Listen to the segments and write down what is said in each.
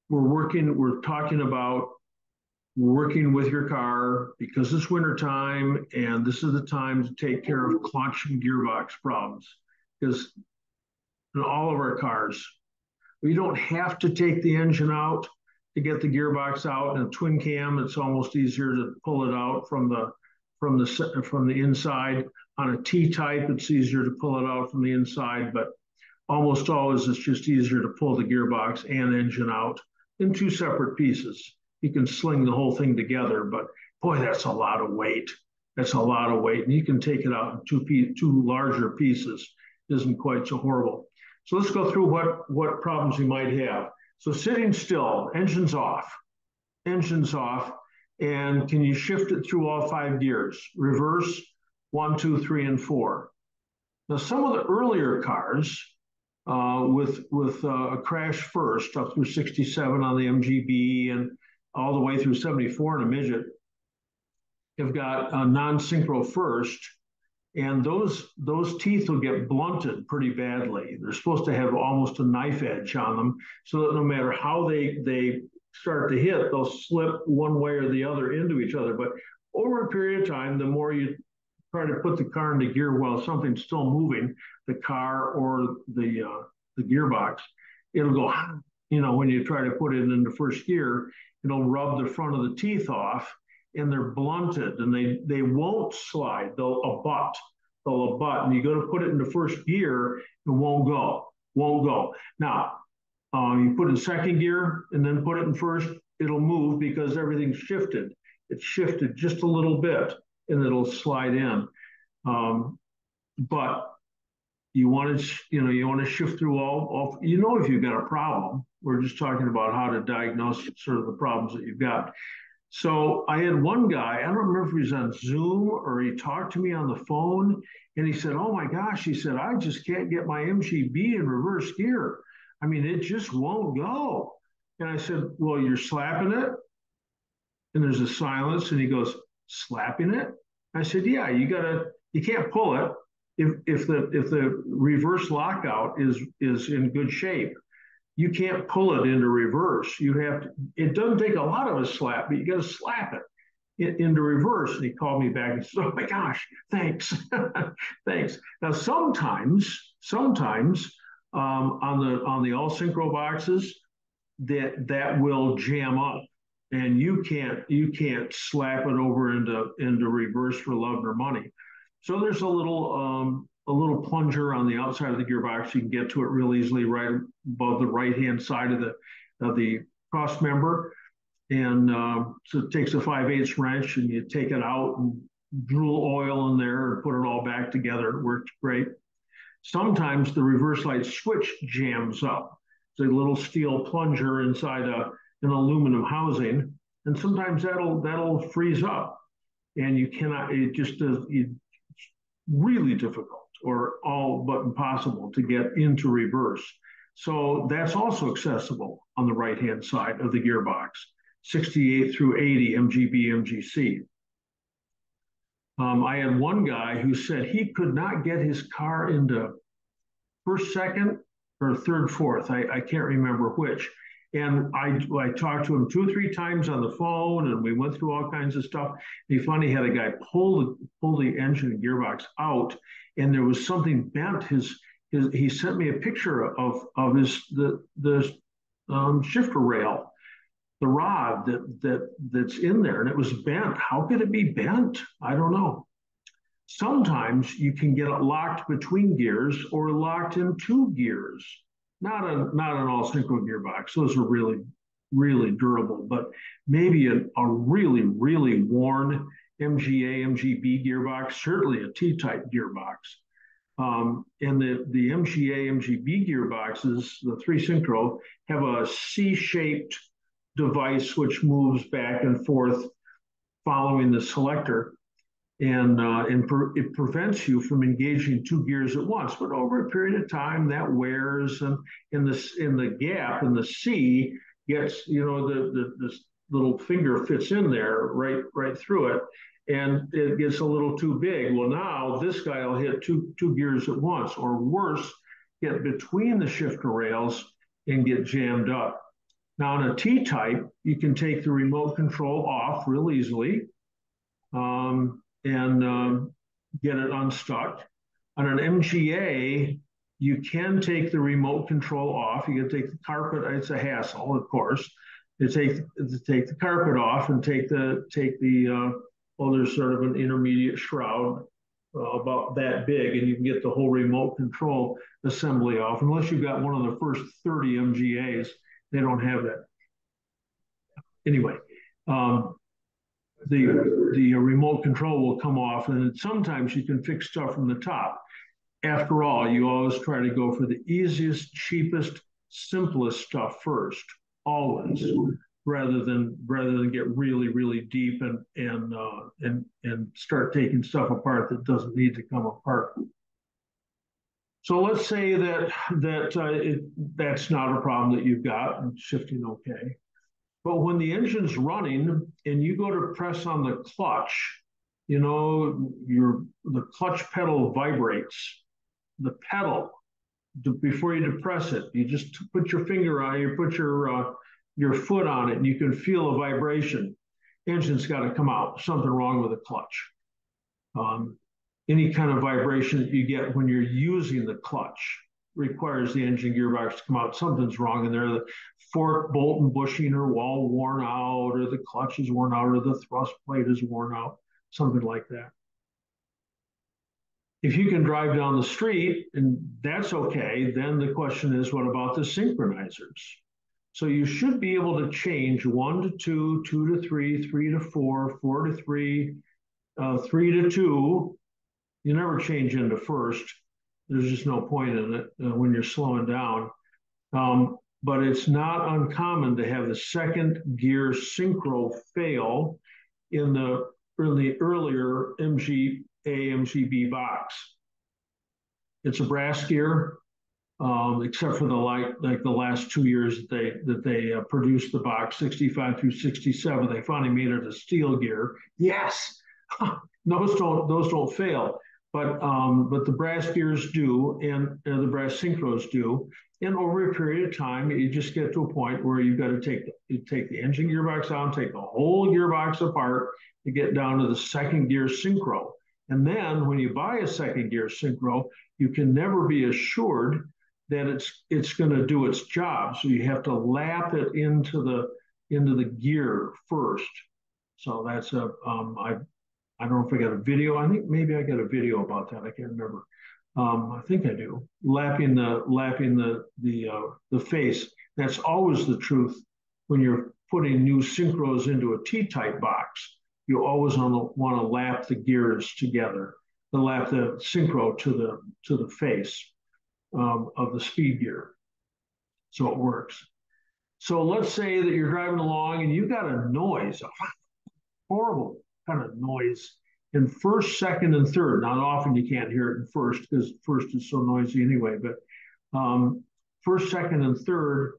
we're talking about working with your car because it's winter time and this is the time to take care of clutch and gearbox problems. Because in all of our cars, we don't have to take the engine out to get the gearbox out. In a twin cam, it's almost easier to pull it out from the inside. On a T-type, it's easier to pull it out from the inside, but almost always it's just easier to pull the gearbox and engine out in two separate pieces. You can sling the whole thing together, but boy, that's a lot of weight. That's a lot of weight, and you can take it out in two larger pieces. It isn't quite so horrible. So let's go through what problems you might have. So sitting still, engine's off, and can you shift it through all 5 gears? Reverse, 1, 2, 3, and 4. Now, some of the earlier cars with a crash first up through 67 on the MGB and all the way through 74 in a Midget have got a non-synchro first, and those teeth will get blunted pretty badly. They're supposed to have almost a knife edge on them, so that no matter how they start to hit, they'll slip one way or the other into each other. But over a period of time, the more you try to put the car into gear while something's still moving, the car or the gearbox, it'll go, when you try to put it into first gear, it'll rub the front of the teeth off, and they're blunted, and they won't slide. They'll abut, and you go to put it into first gear, it won't go. Now, you put it in second gear and then put it in first, it'll move because everything's shifted. It's shifted just a little bit, and it'll slide in. But you want to shift through all. If you've got a problem. We're just talking about how to diagnose sort of the problems that you've got. So I had one guy, I don't remember if he was on Zoom or he talked to me on the phone, and he said, oh my gosh, he said, I just can't get my MGB in reverse gear. I mean, it just won't go. And I said, well, you're slapping it? And there's a silence, and he goes, slapping it? I said, yeah, you can't pull it if the reverse lockout is in good shape. You can't pull it into reverse. You have to. It doesn't take a lot of a slap, but you got to slap it into reverse. And he called me back and said, "Oh my gosh, thanks, thanks." Now sometimes on the all synchro boxes that will jam up, and you can't slap it over into reverse for love nor money. So there's a little plunger on the outside of the gearbox. You can get to it real easily right above the right-hand side of the cross member. And so it takes a 5/8 wrench, and you take it out and drool oil in there and put it all back together. It works great. Sometimes the reverse light switch jams up. It's a little steel plunger inside an aluminum housing, and sometimes that'll freeze up, and you cannot. It just does. It's really difficult or all but impossible to get into reverse. So that's also accessible on the right-hand side of the gearbox, 68 through 80 MGB, MGC. I had one guy who said he could not get his car into first, second, or third, fourth. I can't remember which. And I talked to him 2 or 3 times on the phone, and we went through all kinds of stuff. He finally had a guy pull the engine and gearbox out, and there was something bent. He sent me a picture of the shifter rail, the rod that's in there, and it was bent. How could it be bent? I don't know. Sometimes you can get it locked between gears or locked in 2 gears. Not an all synchro gearbox. Those are really, really durable, but maybe a really, really worn MGA, MGB gearbox, certainly a T-type gearbox. And the MGA, MGB gearboxes, the 3 synchro, have a C-shaped device which moves back and forth following the selector. And it prevents you from engaging 2 gears at once. But over a period of time, that wears, and in the gap in the C gets, the little finger fits in there right through it, and it gets a little too big. Well, now this guy will hit two gears at once, or worse, get between the shifter rails and get jammed up. Now, on a T-type, you can take the remote control off real easily and get it unstuck. On an MGA, you can take the remote control off. You can take the carpet. It's a hassle, of course. You take the carpet off and take the well, there's sort of an intermediate shroud about that big, and you can get the whole remote control assembly off. Unless you've got one of the first 30 MGAs, they don't have that. Anyway, the remote control will come off, and sometimes you can fix stuff from the top. After all, you always try to go for the easiest, cheapest, simplest stuff first, always, rather than get really, really deep and start taking stuff apart that doesn't need to come apart. So let's say that's not a problem that you've got, and shifting okay. But when the engine's running and you go to press on the clutch, you know, the clutch pedal vibrates. The pedal, before you depress it, you just put your finger on it, you put your foot on it, and you can feel a vibration. Engine's got to come out. Something wrong with the clutch. Any kind of vibration that you get when you're using the clutch requires the engine gearbox to come out. Something's wrong in there. The fork, bolt, and bushing are all worn out, or the clutch is worn out, or the thrust plate is worn out, something like that. If you can drive down the street, and that's okay, then the question is, what about the synchronizers? So you should be able to change 1 to 2, 2 to 3, 3 to 4, 4 to 3, 3 to 2. You never change into first. There's just no point in it when you're slowing down. But it's not uncommon to have the second gear synchro fail in the earlier MGA, MGB box. It's a brass gear, except for the last 2 years that they produced the box 65 through 67. They finally made it a steel gear. Yes, those don't fail. But the brass gears do, and the brass synchros do. And over a period of time, you just get to a point where you've got to take the engine gearbox out, take the whole gearbox apart to get down to the second gear synchro. And then when you buy a second gear synchro, you can never be assured that it's going to do its job. So you have to lap it into the gear first. So that's I don't know if I got a video. I think maybe I got a video about that. I can't remember. I think I do. Lapping the face. That's always the truth when you're putting new synchros into a T-type box. You always want to lap the gears together, to lap the synchro to the face of the speed gear, so it works. So let's say that you're driving along and you got a noise, a horrible kind of noise in first, second, and third. Not often you can't hear it in first because first is so noisy anyway, but first, second, and third,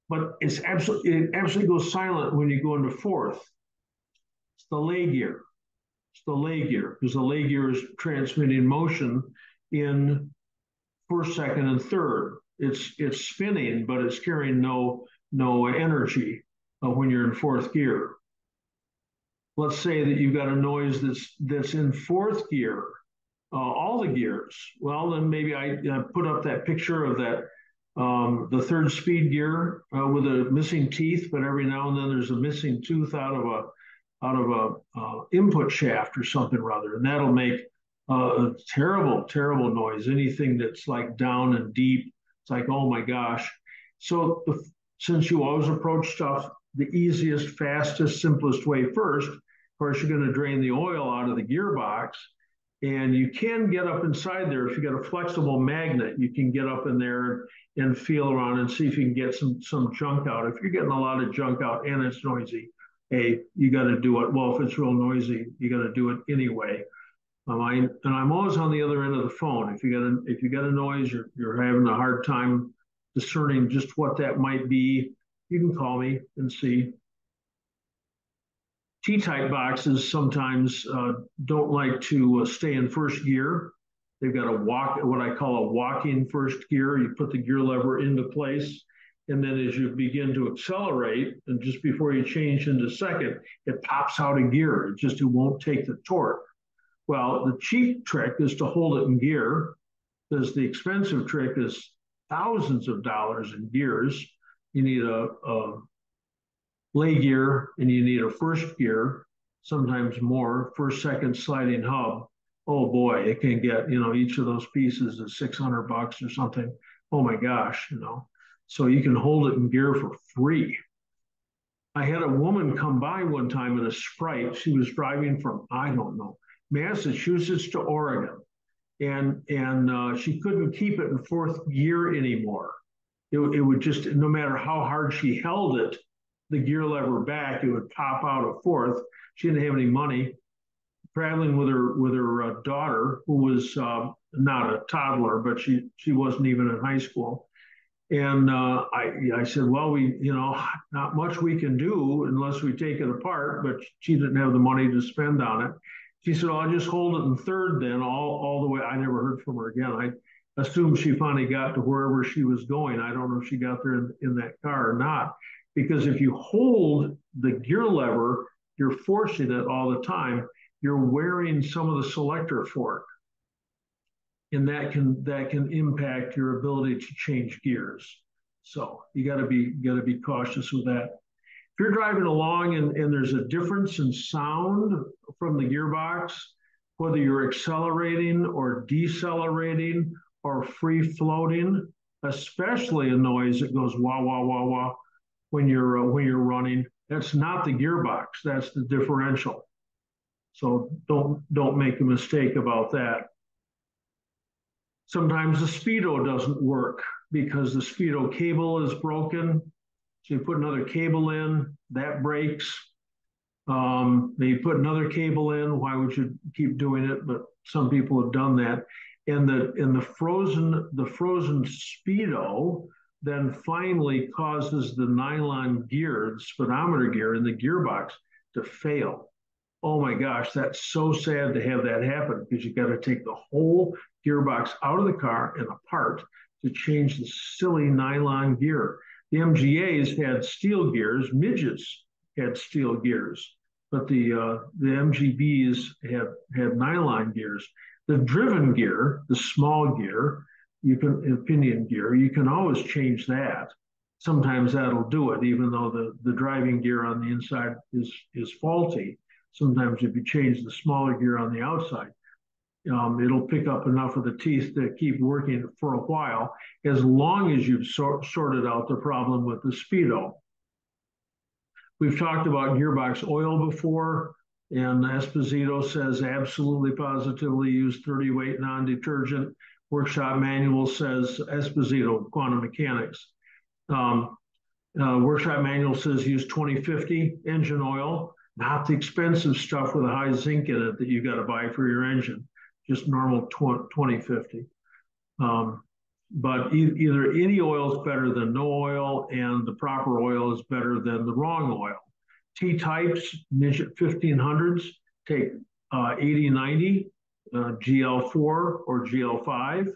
but it absolutely goes silent when you go into fourth. It's the lay gear. It's the lay gear because the lay gear is transmitting motion in first, second, and third. It's spinning, but it's carrying no energy when you're in fourth gear. Let's say that you've got a noise that's in fourth gear, all the gears. Well, then maybe I put up that picture of that the third speed gear with a missing teeth, but every now and then there's a missing tooth out of a input shaft or something or other, and that'll make a terrible noise. Anything that's like down and deep, it's like, oh my gosh. So since you always approach stuff the easiest, fastest, simplest way first, of course, you're going to drain the oil out of the gearbox. And you can get up inside there. If you got a flexible magnet, you can get up in there and feel around and see if you can get some junk out. If you're getting a lot of junk out and it's noisy, hey, you got to do it. Well, if it's real noisy, you got to do it anyway. And I'm always on the other end of the phone. If you got a noise, you're having a hard time discerning just what that might be, you can call me and see. T-type boxes sometimes don't like to stay in first gear. They've got what I call a walking first gear. You put the gear lever into place And then as you begin to accelerate, and just before you change into second, it pops out of gear. It won't take the torque. Well, the cheap trick is to hold it in gear, because the expensive trick is thousands of dollars in gears. You need a lay gear, and you need a first gear, sometimes more, first, second sliding hub. Oh boy, it can get, each of those pieces is $600 or something. Oh my gosh, So you can hold it in gear for free. I had a woman come by one time in a Sprite. She was driving from, I don't know, Massachusetts to Oregon. And she couldn't keep it in fourth gear anymore. It would just, no matter how hard she held it, the gear lever back, it would pop out of fourth. She didn't have any money. Traveling with her daughter, who was not a toddler, but she wasn't even in high school. And I said, well, not much we can do unless we take it apart. But she didn't have the money to spend on it. She said, I'll just hold it in third then all the way. I never heard from her again. I assumed she finally got to wherever she was going. I don't know if she got there in that car or not. Because if you hold the gear lever, you're forcing it all the time. You're wearing some of the selector fork. And that can impact your ability to change gears. So you got to be cautious with that. If you're driving along and there's a difference in sound from the gearbox, whether you're accelerating or decelerating or free floating, especially a noise that goes wah wah wah wah when you're running, that's not the gearbox, that's the differential. So don't make a mistake about that. Sometimes the speedo doesn't work because the speedo cable is broken. So you put another cable in, that breaks. Then you put another cable in. Why would you keep doing it? But some people have done that. And the frozen speedo then finally causes the nylon gear, the speedometer gear in the gearbox to fail. Oh my gosh, that's so sad to have that happen, because you got to take the whole gearbox out of the car and apart to change the silly nylon gear. The MGAs had steel gears, Midgets had steel gears, but the MGBs had nylon gears. The driven gear, the small gear, pinion gear, you can always change that. Sometimes that'll do it, even though the driving gear on the inside is faulty. Sometimes if you change the smaller gear on the outside, it'll pick up enough of the teeth to keep working for a while, as long as you've sorted out the problem with the speedo. We've talked about gearbox oil before, and Esposito says absolutely positively use 30 weight non-detergent. Workshop manual says, Esposito, quantum mechanics. Workshop manual says use 2050 engine oil, not the expensive stuff with a high zinc in it that you got to buy for your engine, just normal 2050. But either any oil is better than no oil, and the proper oil is better than the wrong oil. T-types, Midget 1500s, take 8090, GL4 or GL5.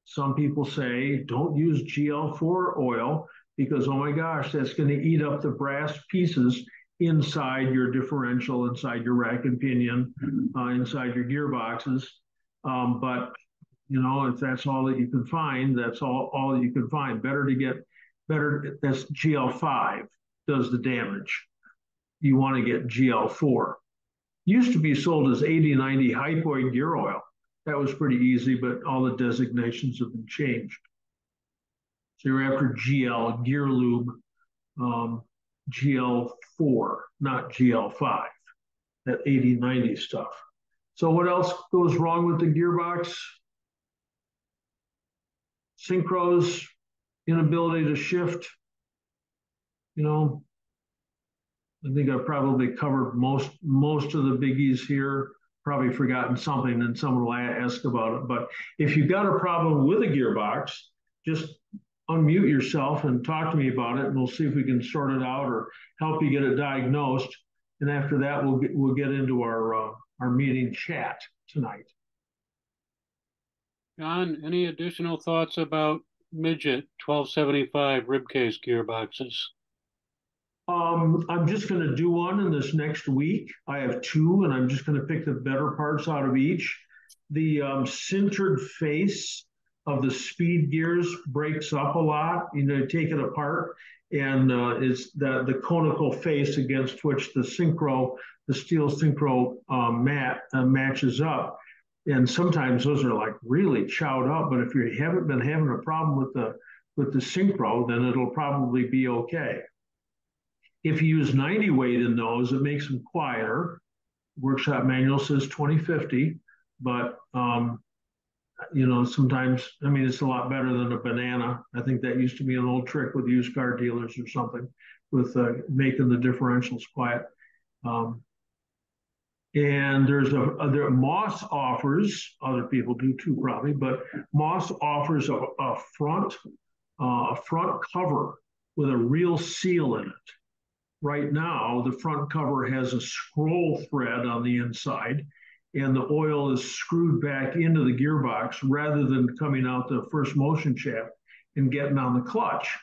Some people say don't use GL4 oil because, oh my gosh, that's going to eat up the brass pieces inside your differential, inside your rack and pinion, inside your gearboxes. But if that's all that you can find, that's all that you can find. Better, that's GL5 does the damage. You want to get GL4. Used to be sold as 8090 hypoid gear oil. That was pretty easy, but all the designations have been changed. So you're after GL, gear lube, GL4, not GL5, that 8090 stuff. So what else goes wrong with the gearbox? Synchros, inability to shift. I think I've probably covered most of the biggies here. Probably forgotten something, and someone will ask about it. But if you've got a problem with a gearbox, just unmute yourself and talk to me about it, and we'll see if we can sort it out or help you get it diagnosed. And after that, we'll get into our meeting chat tonight. John, any additional thoughts about Midget 1275 ribcage gearboxes. I'm just going to do one in this next week. I have two, and I'm just going to pick the better parts out of each. The sintered face of the speed gears breaks up a lot. You know, take it apart, and it's the conical face against which the steel synchro matches up. And sometimes those are like really chowed up. But if you haven't been having a problem with the synchro, then it'll probably be okay. If you use 90 weight in those, it makes them quieter. Workshop manual says 2050, but you know, sometimes, I mean, it's a lot better than a banana. I think that used to be an old trick with used car dealers or something, with making the differentials quiet. And there Moss offers, other people do too probably, but Moss offers a front cover with a real seal in it. Right now, the front cover has a scroll thread on the inside, and the oil is screwed back into the gearbox rather than coming out the first motion shaft and getting on the clutch.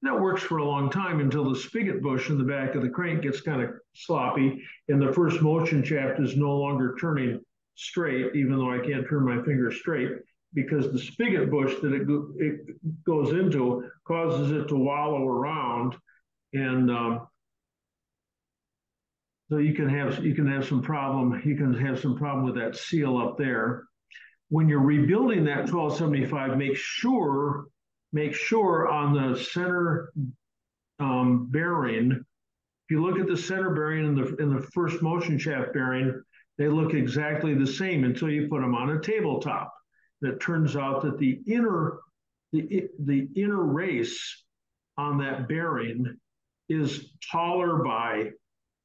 That works for a long time until the spigot bush in the back of the crank gets kind of sloppy and the first motion shaft is no longer turning straight, even though I can't turn my finger straight, because the spigot bush that it goes into causes it to wallow around. And so you can have some problem with that seal up there. When you're rebuilding that 1275, make sure on the center bearing. If you look at the center bearing and the first motion shaft bearing, they look exactly the same until you put them on a tabletop. It turns out that the inner race on that bearing is taller by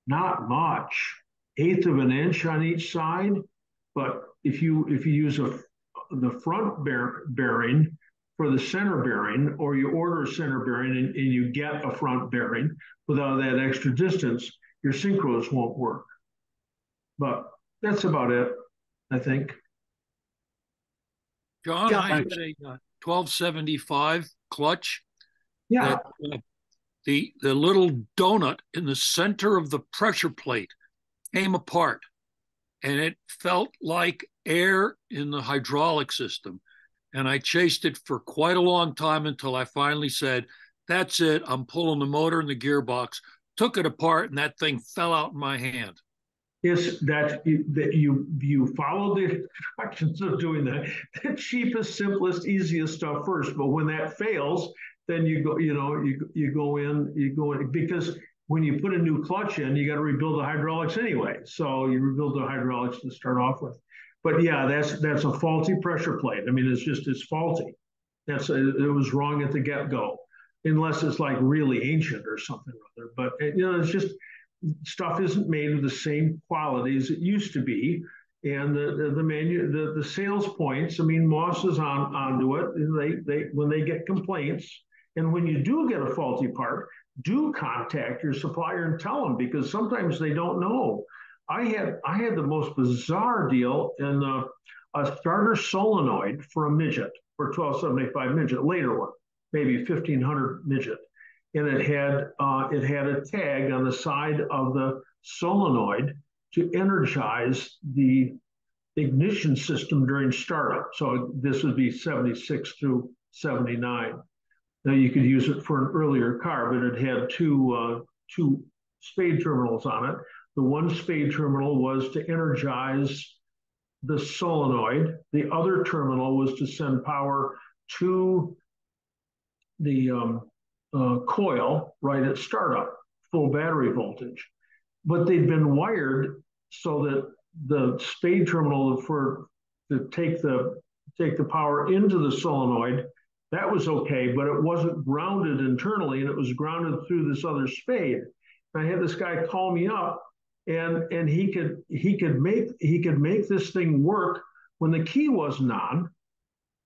not much, 1/8 of an inch on each side. But if you use the front bearing for the center bearing, or you order a center bearing and you get a front bearing without that extra distance, your synchros won't work. But that's about it, I think. John, I had a 1275 clutch. Yeah. That, the little donut in the center of the pressure plate came apart, and it felt like air in the hydraulic system. And I chased it for quite a long time until I finally said, that's it, I'm pulling the motor and the gearbox, took it apart, and that thing fell out in my hand. Is that you follow the instructions of doing that, the cheapest, simplest, easiest stuff first. But when that fails, then you go in, because when you put a new clutch in, you got to rebuild the hydraulics anyway. So you rebuild the hydraulics to start off with. But yeah, that's a faulty pressure plate. I mean, it's faulty. It was wrong at the get-go, unless it's like really ancient or something or other. But it's just, stuff isn't made of the same quality as it used to be. And the sales points, I mean, Moss is onto it. And they when they get complaints, and when you do get a faulty part, do contact your supplier and tell them, because sometimes they don't know. I had the most bizarre deal in a starter solenoid for a Midget, for 1275 Midget, later one, maybe 1500 Midget. And it had a tag on the side of the solenoid to energize the ignition system during startup. So this would be 76 through 79. Now you could use it for an earlier car, but it had two spade terminals on it. The one spade terminal was to energize the solenoid. The other terminal was to send power to the coil right at startup, full battery voltage. But they'd been wired so that the spade terminal to take the power into the solenoid, that was okay, but it wasn't grounded internally, and it was grounded through this other spade. And I had this guy call me up, and he could make this thing work when the key wasn't on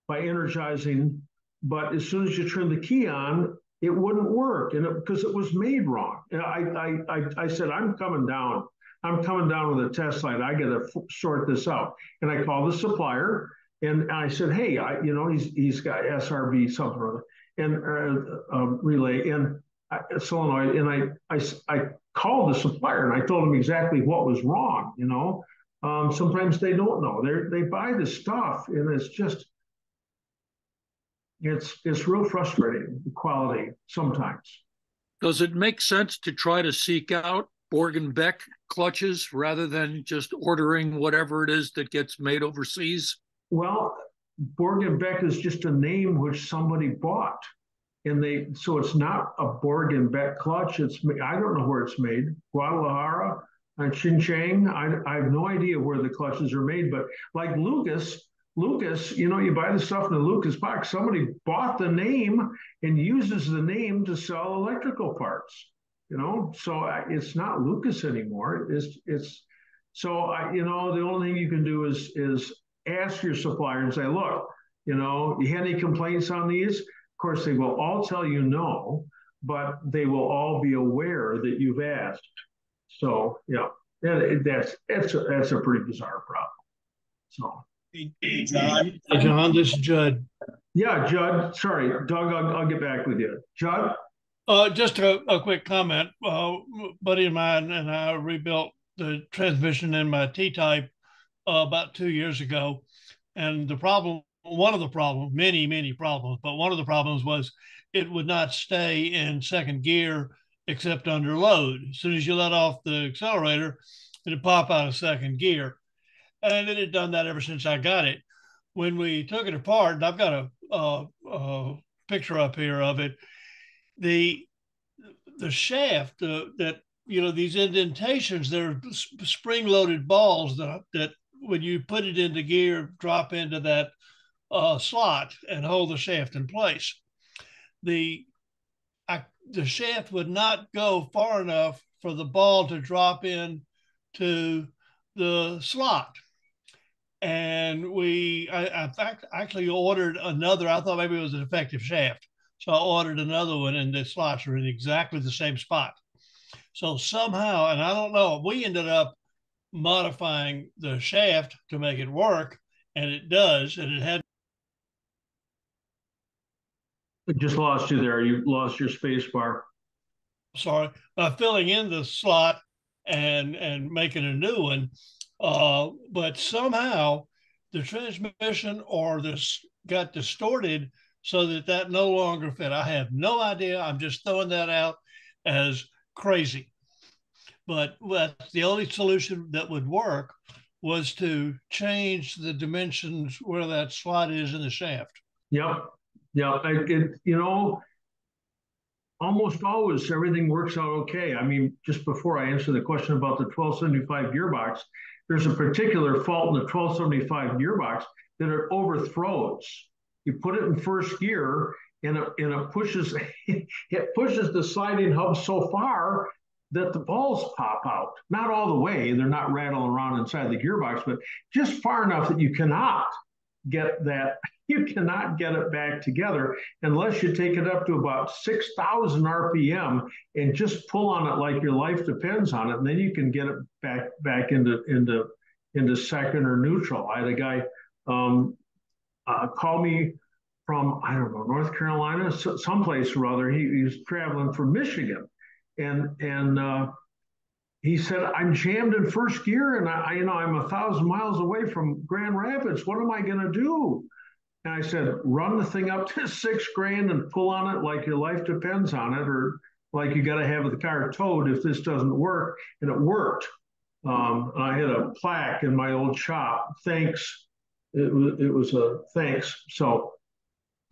by energizing, but as soon as you turn the key on, it wouldn't work, and because it was made wrong. And I said, I'm coming down with a test light. I got to sort this out. And I called the supplier, And I said, hey, he's got SRB something or other, and relay and solenoid. And I called the supplier and I told him exactly what was wrong. Sometimes they don't know. They buy the stuff, and it's real frustrating, the quality sometimes. Does it make sense to try to seek out Borg and Beck clutches rather than just ordering whatever it is that gets made overseas? Well, Borg and Beck is just a name which somebody bought. So it's not a Borg and Beck clutch. I don't know where it's made. Guadalajara, Xinjiang. I have no idea where the clutches are made, but like Lucas, you buy the stuff in the Lucas box. Somebody bought the name and uses the name to sell electrical parts. So it's not Lucas anymore. It's so the only thing you can do is ask your supplier and say, look, you had any complaints on these? Of course, they will all tell you no, but they will all be aware that you've asked. So yeah, that's a pretty bizarre problem. So. Hey, John, this is Judd. Yeah, Judd. Sorry, Doug. I'll get back with you, Judd. Just a quick comment. Buddy of mine and I rebuilt the transmission in my T-type about 2 years ago, and one of the problems, many problems, but one of the problems was it would not stay in second gear except under load. As soon as you let off the accelerator, it'd pop out of second gear. And it had done that ever since I got it. When we took it apart, and I've got a picture up here of it, the shaft that these indentations, they're spring-loaded balls that when you put it into gear, drop into that slot and hold the shaft in place. The shaft would not go far enough for the ball to drop in to the slot. And I actually ordered another. I thought maybe it was a defective shaft. So I ordered another one, and the slots are in exactly the same spot. So somehow, and I don't know, we ended up modifying the shaft to make it work, and it does. And it had. I just lost you there. You lost your space bar. Sorry, by filling in the slot and making a new one. But somehow the transmission or this got distorted so that no longer fit. I have no idea. I'm just throwing that out as crazy. But the only solution that would work was to change the dimensions where that slot is in the shaft. Yep. Yeah. Almost always everything works out okay. I mean, just before I answer the question about the 1275 gearbox, there's a particular fault in the 1275 gearbox that it overthrows. You put it in first gear and it pushes the sliding hub so far that the balls pop out. Not all the way, they're not rattling around inside the gearbox, but just far enough that you cannot get it back together unless you take it up to about 6,000 RPM and just pull on it like your life depends on it, and then you can get it back into second or neutral. I had a guy call me from, I don't know, North Carolina, someplace or other. He was traveling from Michigan, and he said, I'm jammed in first gear, and I'm 1,000 miles away from Grand Rapids. What am I going to do? And I said, run the thing up to $6,000 and pull on it like your life depends on it, or like you got to have the car towed if this doesn't work. And it worked. I had a plaque in my old shop. Thanks. It was a thanks. So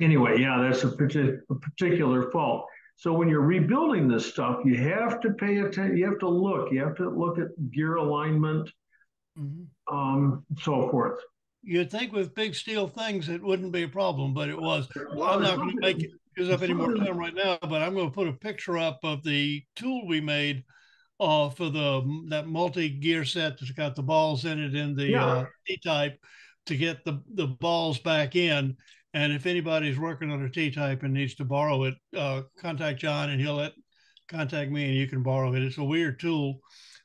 anyway, yeah, that's a particular fault. So when you're rebuilding this stuff, you have to pay attention. You have to look. You have to look at gear alignment, so forth. You'd think with big steel things it wouldn't be a problem, but it was. I'm not going to use up any more time right now, but I'm going to put a picture up of the tool we made for that multi-gear set that's got the balls in it in the T-type to get the balls back in. And if anybody's working on a T-type and needs to borrow it, contact John and he'll contact me and you can borrow it. It's a weird tool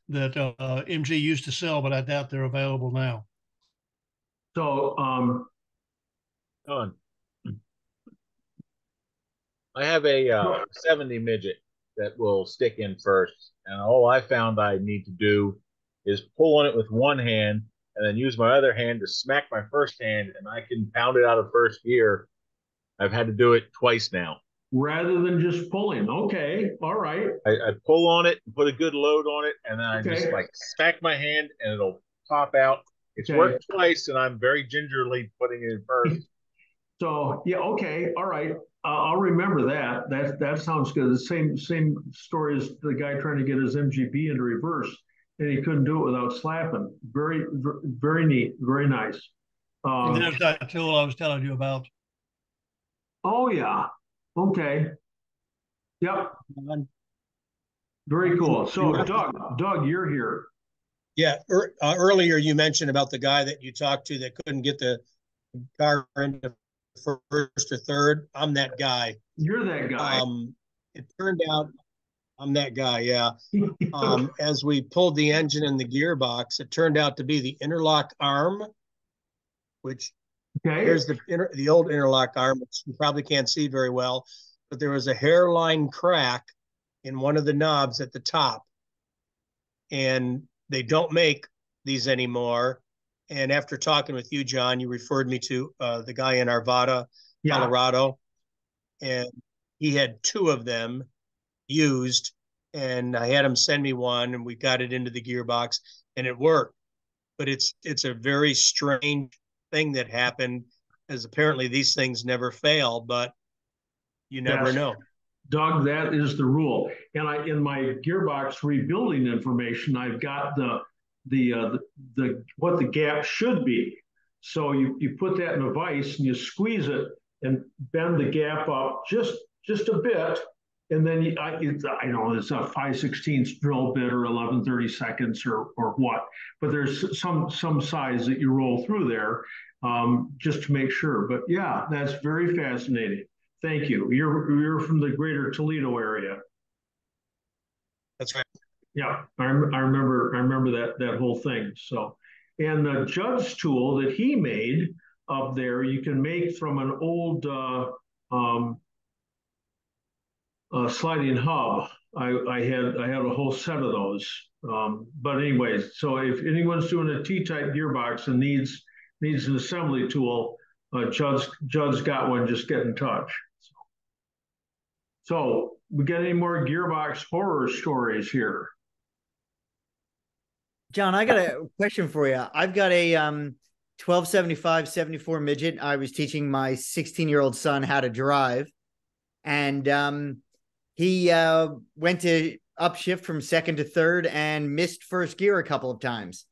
that MG used to sell, but I doubt they're available now. So Done. I have a 70 midget that will stick in first, and all I found I need to do is pull on it with one hand and then use my other hand to smack my first hand, and I can pound it out of first gear. I've had to do it twice now. Rather than just pulling. Okay, all right. I pull on it and put a good load on it, and then I just like smack my hand and it'll pop out. It's worked twice, and I'm very gingerly putting it in first. So yeah, okay, all right. I'll remember that. That sounds good. The same story as the guy trying to get his MGB into reverse, and he couldn't do it without slapping. Very neat, very nice. And there's that tool I was telling you about. Oh yeah. Okay. Yep. Very cool. So Doug, you're here. Yeah. Earlier you mentioned about the guy that you talked to that couldn't get the car into first or third. I'm that guy. You're that guy. It turned out I'm that guy. Yeah. As we pulled the engine and the gearbox, it turned out to be the interlock arm, which here's the old interlock arm, which you probably can't see very well, but there was a hairline crack in one of the knobs at the top, and they don't make these anymore. And after talking with you, John, you referred me to the guy in Arvada, Colorado, and he had 2 of them used, and I had him send me one, and we got it into the gearbox, and it worked. But it's a very strange thing that happened, as apparently these things never fail, but you never know. Doug, that is the rule. And in my gearbox rebuilding information, I've got the what the gap should be. So you put that in a vise and you squeeze it and bend the gap up just a bit, and then I know it's a 5/16 drill bit or 11/32 or what, but there's some size that you roll through there just to make sure. But yeah, that's very fascinating. Thank you. You're from the greater Toledo area. That's right. Yeah, I remember that whole thing. So, and the Judd's tool that he made up there, you can make from an old sliding hub. I had a whole set of those. But anyways, so if anyone's doing a T-type gearbox and needs an assembly tool, Judd's got one. Just get in touch. So we got any more gearbox horror stories here? John, I got a question for you. I've got a 1275/74 midget. I was teaching my 16-year-old son how to drive, and he went to upshift from second to third and missed first gear a couple of times.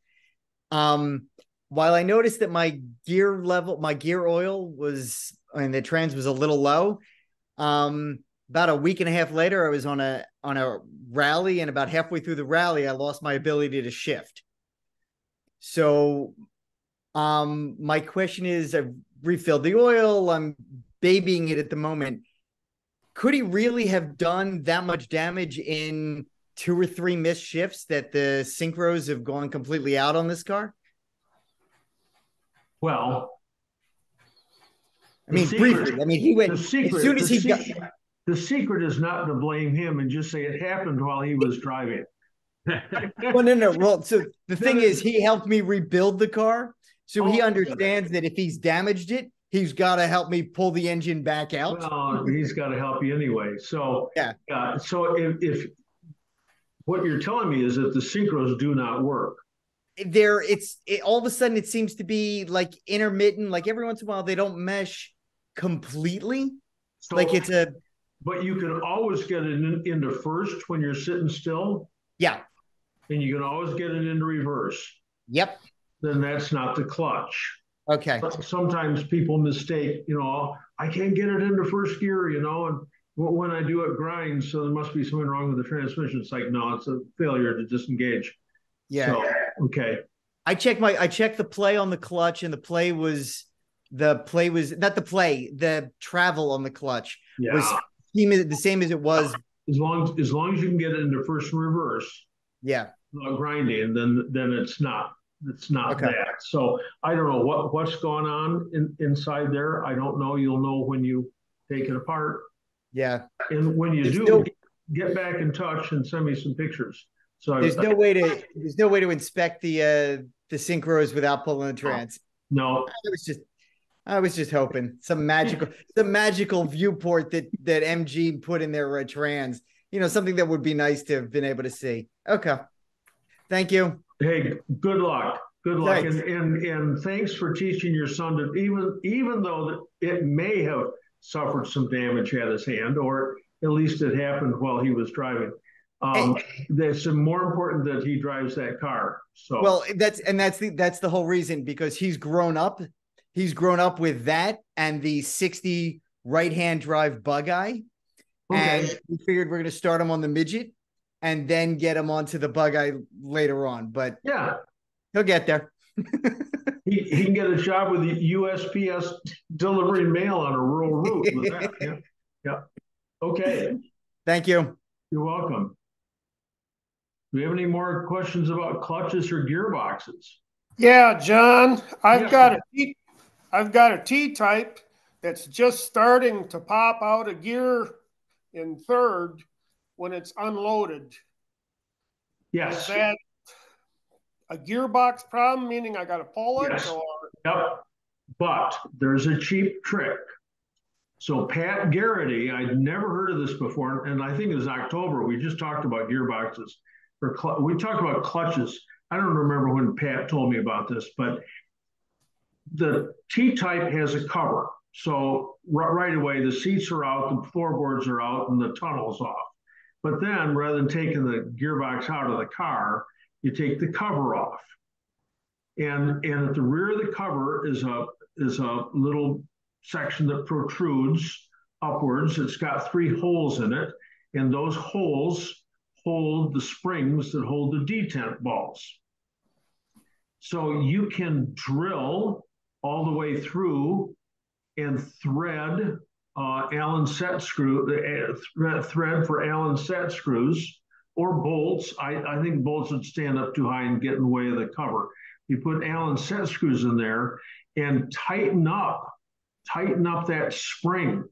While I noticed that my gear oil was, and the trans was a little low, about a week and a half later, I was on a rally, and about halfway through the rally, I lost my ability to shift. So my question is, I've refilled the oil, I'm babying it at the moment. Could he really have done that much damage in 2 or 3 missed shifts that the synchros have gone completely out on this car? Well, I mean, briefly. I mean, he went as soon as he got. The secret is not to blame him and just say it happened while he was driving. Well, no. Well, so the thing is, he helped me rebuild the car. So he understands that if he's damaged it, he's got to help me pull the engine back out. Well, he's got to help you anyway. So, so if what you're telling me is that the synchros do not work. All of a sudden, it seems to be like intermittent. Like every once in a while, they don't mesh completely. So, like it's a. But you can always get it into first when you're sitting still. Yeah. And you can always get it into reverse. Yep. Then that's not the clutch. Okay. But sometimes people mistake, I can't get it into first gear, and when I do it grinds, so there must be something wrong with the transmission. It's like, no, it's a failure to disengage. Yeah. So, okay. I checked the play on the clutch, and the travel on the clutch was the same as it was. As long as you can get it into first and reverse. Yeah. Grinding, then it's not. It's not Okay. that. So I don't know what's going on inside there. I don't know. You'll know when you take it apart. Yeah. And when you do, get back in touch and send me some pictures. So there's no way to inspect the synchros without pulling the trans. No. I was just hoping some magical viewport that MG put in their trans, something that would be nice to have been able to see. Okay. Thank you. Hey, good luck. Good luck. Thanks. And thanks for teaching your son to, even though it may have suffered some damage at his hand, or at least it happened while he was driving. That's more important that he drives that car. So well, that's the whole reason, because he's grown up. He's grown up with that and the 60 right-hand drive bug-eye. Okay. And we figured we're going to start him on the Midget and then get him onto the bug-eye later on. But yeah, he'll get there. he can get a job with the USPS delivering mail on a rural route with that. Yeah. Yeah. Okay. Thank you. You're welcome. Do we have any more questions about clutches or gearboxes? Yeah, John, I've got a T-type that's just starting to pop out a gear in third when it's unloaded. Yes. Is that a gearbox problem, meaning I got to pull it? Yes. Or? Yep. But there's a cheap trick. So Pat Garrity, I'd never heard of this before, and I think it was October. We just talked about gearboxes. We talked about clutches. I don't remember when Pat told me about this, but the T-type has a cover. So right away, the seats are out, the floorboards are out, and the tunnel's off. But then, rather than taking the gearbox out of the car, you take the cover off. And at the rear of the cover is a little section that protrudes upwards. It's got 3 holes in it, and those holes hold the springs that hold the detent balls. So you can drill all the way through and thread Allen set screw, thread for Allen set screws, or bolts. I think bolts would stand up too high and get in the way of the cover. You put Allen set screws in there and tighten up that spring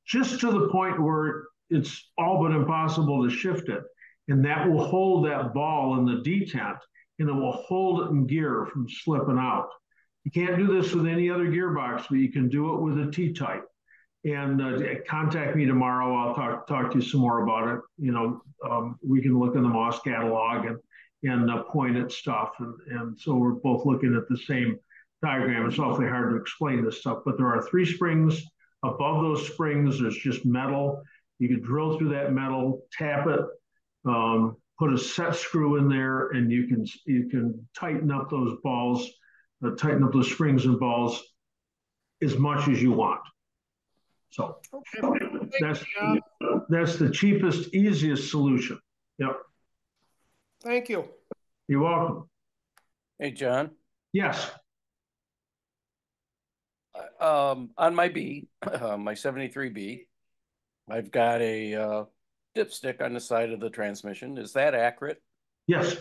just to the point where it's all but impossible to shift it. And that will hold that ball in the detent, and it will hold it in gear from slipping out. You can't do this with any other gearbox, but you can do it with a T-type. And contact me tomorrow. I'll talk to you some more about it. We can look in the Moss catalog and point at stuff. And so we're both looking at the same diagram. It's awfully hard to explain this stuff, but there are 3 springs. Above those springs, there's just metal. You can drill through that metal, tap it, put a set screw in there, and you can tighten up those balls, tighten up those springs and balls as much as you want. So that's the cheapest, easiest solution. Yep. Thank you. You're welcome. Hey, John. Yes. On my B, my 73B, I've got a dipstick on the side of the transmission. Is that accurate? Yes.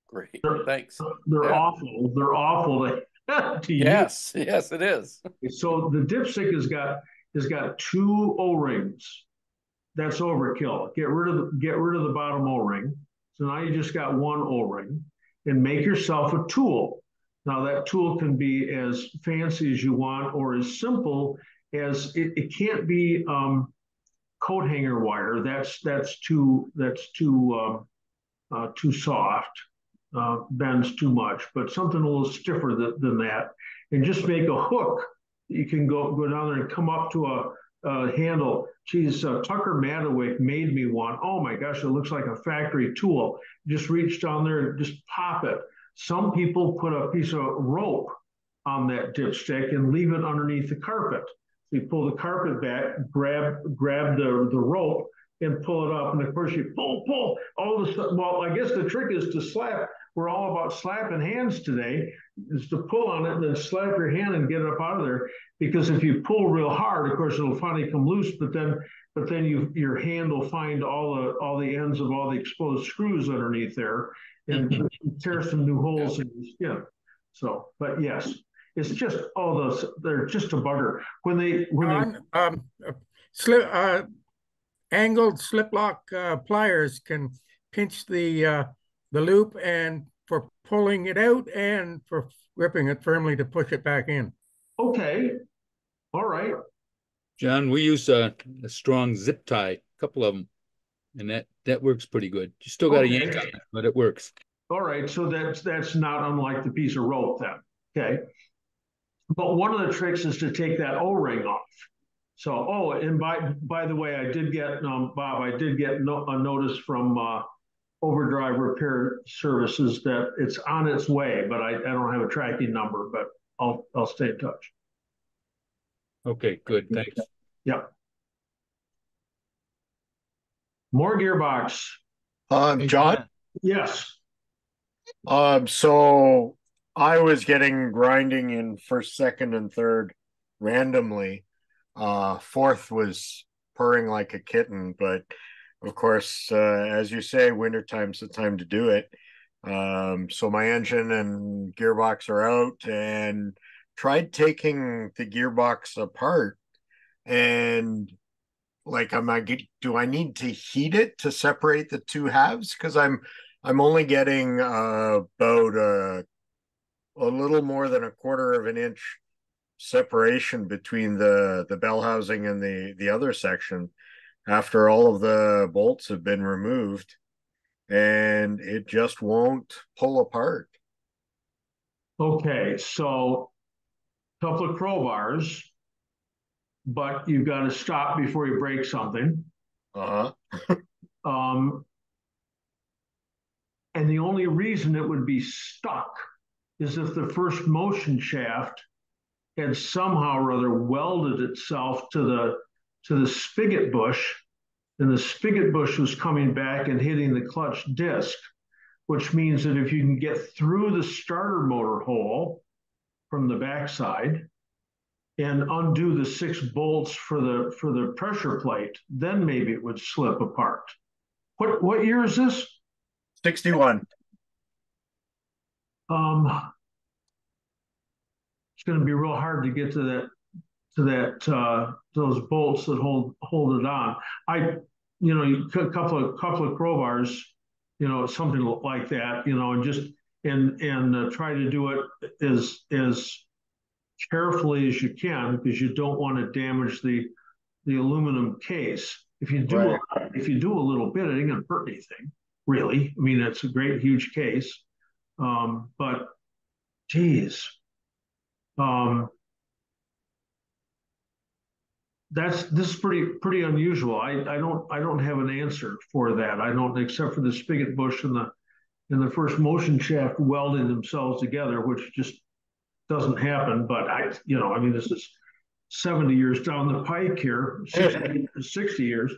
Great. Thanks. They're awful. They're awful to use. Yes, it is. So the dipstick has got 2 O-rings. That's overkill. Get rid of the bottom O-ring. So now you just got 1 O-ring, and make yourself a tool. Now that tool can be as fancy as you want, or as simple as it can't be coat hanger wire. That's too soft. Bends too much, but something a little stiffer than that, and just make a hook. You can go down there and come up to a handle. Geez, Tucker Madawick made me one. Oh my gosh, it looks like a factory tool. Just reach down there and just pop it. Some people put a piece of rope on that dipstick and leave it underneath the carpet. So you pull the carpet back, grab the rope, and pull it up. And of course you pull, all of a sudden, well, I guess the trick is to slap. We're all about slapping hands today, is to pull on it and then slap your hand and get it up out of there. Because if you pull real hard, of course, it'll finally come loose, but then your hand will find all the ends of all the exposed screws underneath there and tear some new holes in your skin. So, but yes, it's just they're just a bugger. Angled slip lock pliers can pinch the loop, and for pulling it out and for gripping it firmly to push it back in. Okay, all right. John, we use a strong zip tie, a couple of them, and that works pretty good. You still got to yank on it, but it works. All right, so that's not unlike the piece of rope then. Okay, but one of the tricks is to take that O-ring off. So, and by the way, I did get Bob. I did get a notice from Overdrive Repair Services that it's on its way, but I don't have a tracking number. But I'll stay in touch. Okay, good. Thanks. Yep. More Gearbox. John? Yes. So I was getting grinding in first, second, and third randomly. Fourth was purring like a kitten, but of course, as you say, wintertime's the time to do it. So my engine and gearbox are out, and tried taking the gearbox apart, and like, do I need to heat it to separate the two halves? Because I'm only getting about a little more than a quarter of an inch separation between the bell housing and the other section after all of the bolts have been removed, and it just won't pull apart. Okay, so a couple of crowbars, but you've got to stop before you break something. And the only reason it would be stuck is if the first motion shaft had somehow or other welded itself to the spigot bush, and the spigot bush was coming back and hitting the clutch disc, which means that if you can get through the starter motor hole from the backside and undo the 6 bolts for the pressure plate, then maybe it would slip apart. What year is this? 61. It's going to be real hard to get to those bolts that hold it on. A couple of crowbars, something like that, and just try to do it as carefully as you can, because you don't want to damage the aluminum case. If you do a little bit, it ain't going to hurt anything, really. I mean, it's a great huge case, but geez. This is pretty unusual. I don't have an answer for that. I don't, except for the spigot bush and the first motion shaft welding themselves together, which just doesn't happen. But this is 70 years down the pike here, 60 years.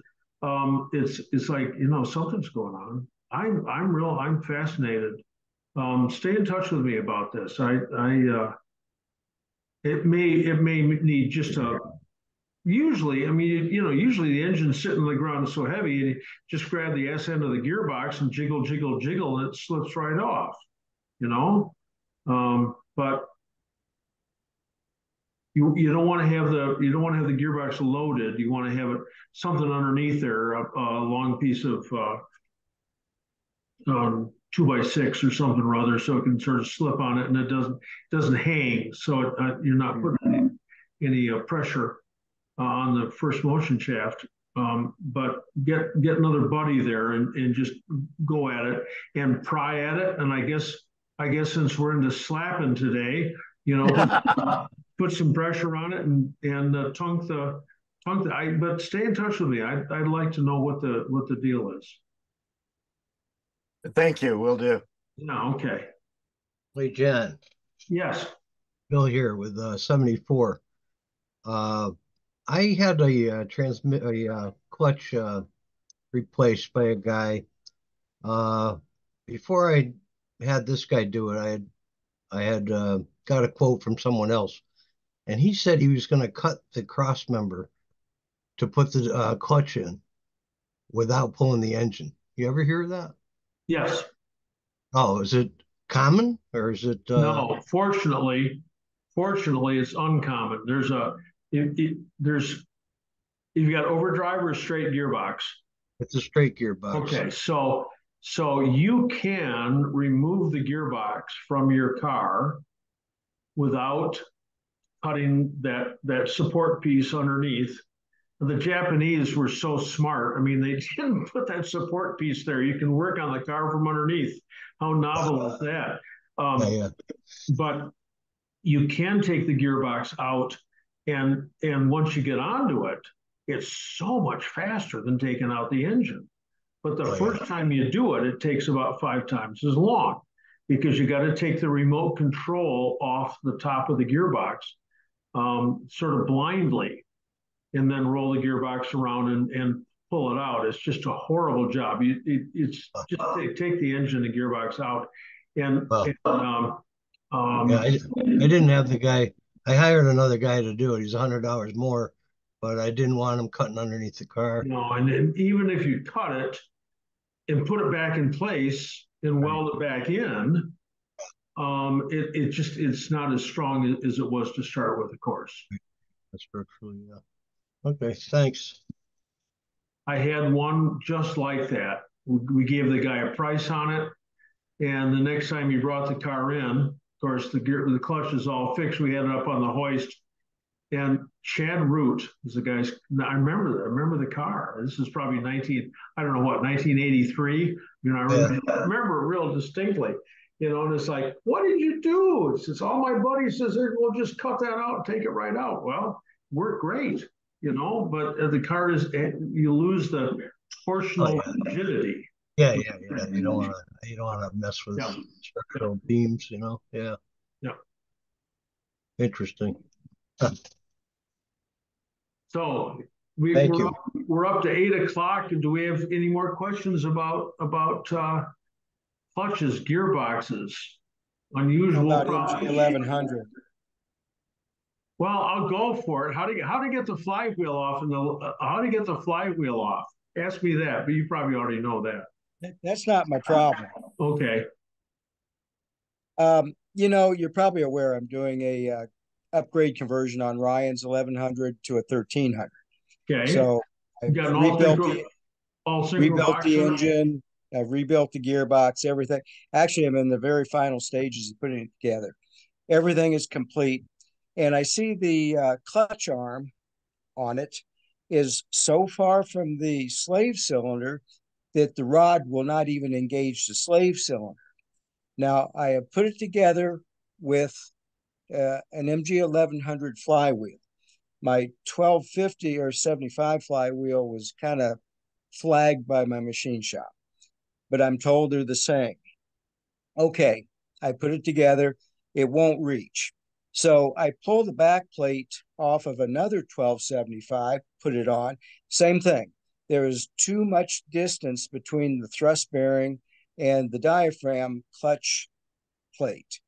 It's like, something's going on. I'm fascinated. Stay in touch with me about this. It may need just usually the engine's sitting on the ground so heavy, and you just grab the S end of the gearbox and jiggle, and it slips right off, but you don't want to have the gearbox loaded. You want to have it something underneath there, a long piece of 2x6 or something or other, so it can sort of slip on it and it doesn't hang, so you're not putting any pressure on the first motion shaft. But get another buddy there and just go at it and pry at it. And I guess since we're into slapping today, put some pressure on it and tunk the. But stay in touch with me. I'd like to know what the deal is. Thank you. Will do. No, okay. Wait, John. Yes. Bill here with 74. I had a clutch replaced by a guy. Before I had this guy do it, I had got a quote from someone else, and he said he was going to cut the cross member to put the clutch in without pulling the engine. You ever hear that? Yes. Oh, is it common or is it? No, fortunately, it's uncommon. There's you've got overdrive or straight gearbox. It's a straight gearbox. Okay, so you can remove the gearbox from your car without cutting that support piece underneath. The Japanese were so smart. I mean, they didn't put that support piece there. You can work on the car from underneath. How novel is that? Yeah. But you can take the gearbox out, and once you get onto it, it's so much faster than taking out the engine. But the first time you do it, it takes about 5 times as long because you got to take the remote control off the top of the gearbox sort of blindly, and then roll the gearbox around and pull it out. It's just a horrible job. It's just take the engine and gearbox out. I didn't have the guy. I hired another guy to do it. He's $100 more, but I didn't want him cutting underneath the car. No, and then even if you cut it and put it back in place and weld it back in, it's not as strong as it was to start with, of course. That's virtually, yeah. Okay, thanks. I had one just like that. We gave the guy a price on it, and the next time he brought the car in, of course, the clutch is all fixed. We had it up on the hoist, and Chad Root is the guy's. I remember the car. This is probably 1983. You know, I remember it real distinctly. You know, and it's like, what did you do? It's just all my buddies says, we'll just cut that out and take it right out. Well, worked great, you know, but the car is, you lose the torsional rigidity. Yeah. You don't want to mess with structural beams, you know. Yeah. Interesting. So we're up to 8 o'clock. Do we have any more questions about clutches, gearboxes, unusual about MG 1100? Well, I'll go for it. How to get the flywheel off how to get the flywheel off? Ask me that, but you probably already know that. That's not my problem. Okay. You know, you're probably aware I'm doing a upgrade conversion on Ryan's 1100 to a 1300. Okay. So I rebuilt the engine. I've rebuilt the gearbox, everything. Actually, I'm in the very final stages of putting it together. Everything is complete. And I see the clutch arm on it is so far from the slave cylinder that the rod will not even engage the slave cylinder. Now, I have put it together with an MG 1100 flywheel. My 1250 or 75 flywheel was kind of flagged by my machine shop, but I'm told they're the same. Okay, I put it together. It won't reach. So I pull the back plate off of another 1275, put it on. Same thing. There is too much distance between the thrust bearing and the diaphragm clutch plate.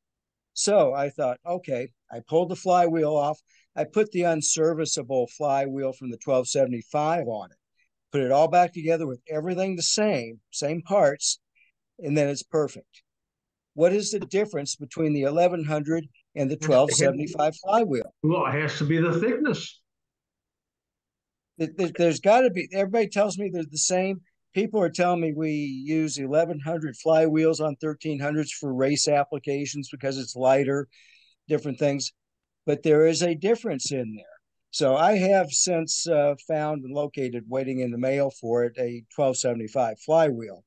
So I thought, okay, I pulled the flywheel off. I put the unserviceable flywheel from the 1275 on it, put it all back together with everything the same parts, and then it's perfect. What is the difference between the 1100 and the 1275 flywheel? Well, it has to be the thickness. There's got to be. Everybody tells me they're the same. People are telling me we use 1100 flywheels on 1300s for race applications because it's lighter, different things. But there is a difference in there. So I have since found and located, waiting in the mail for it, a 1275 flywheel.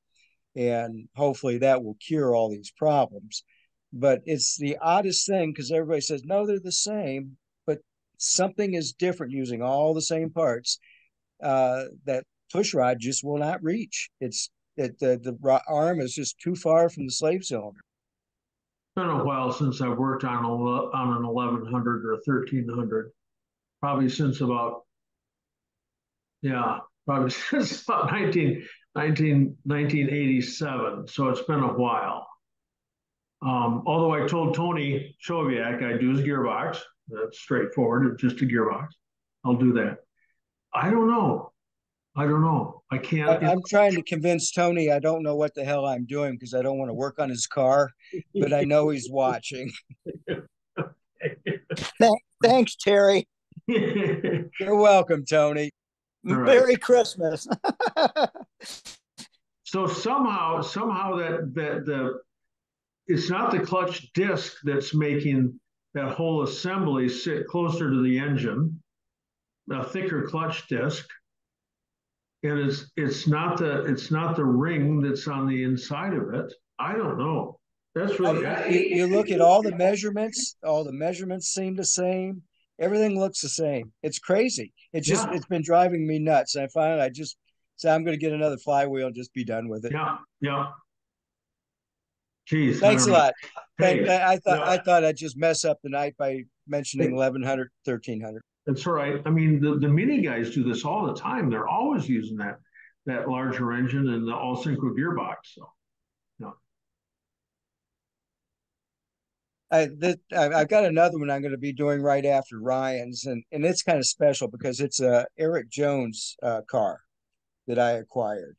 And hopefully that will cure all these problems. But it's the oddest thing because everybody says, no, they're the same, but something is different using all the same parts that push rod just will not reach. It's that the arm is just too far from the slave cylinder. It's been a while since I've worked on an 1100 or a 1300. Probably since about, probably since about 1987. So it's been a while. Although I told Tony Choviak I'd do his gearbox. That's straightforward. It's just a gearbox. I'll do that. I don't know. I can't. I'm trying to convince Tony I don't know what the hell I'm doing because I don't want to work on his car, but I know he's watching. Thanks, Terry. You're welcome, Tony. Right. Merry Christmas. So somehow that it's not the clutch disc that's making that whole assembly sit closer to the engine, a thicker clutch disc. And it's not the ring that's on the inside of it. I don't know. That's really you look at all the measurements seem the same. Everything looks the same. It's crazy. It's been driving me nuts. I finally I just said I'm going to get another flywheel and just be done with it. Yeah. Geez. Thanks a lot. Hey, I thought I'd just mess up the night by mentioning 1100, 1300. That's right. I mean, the mini guys do this all the time. They're always using that larger engine and the all synchro gearbox. So, no. I've got another one I'm going to be doing right after Ryan's, and it's kind of special because it's a Eric Jones car that I acquired,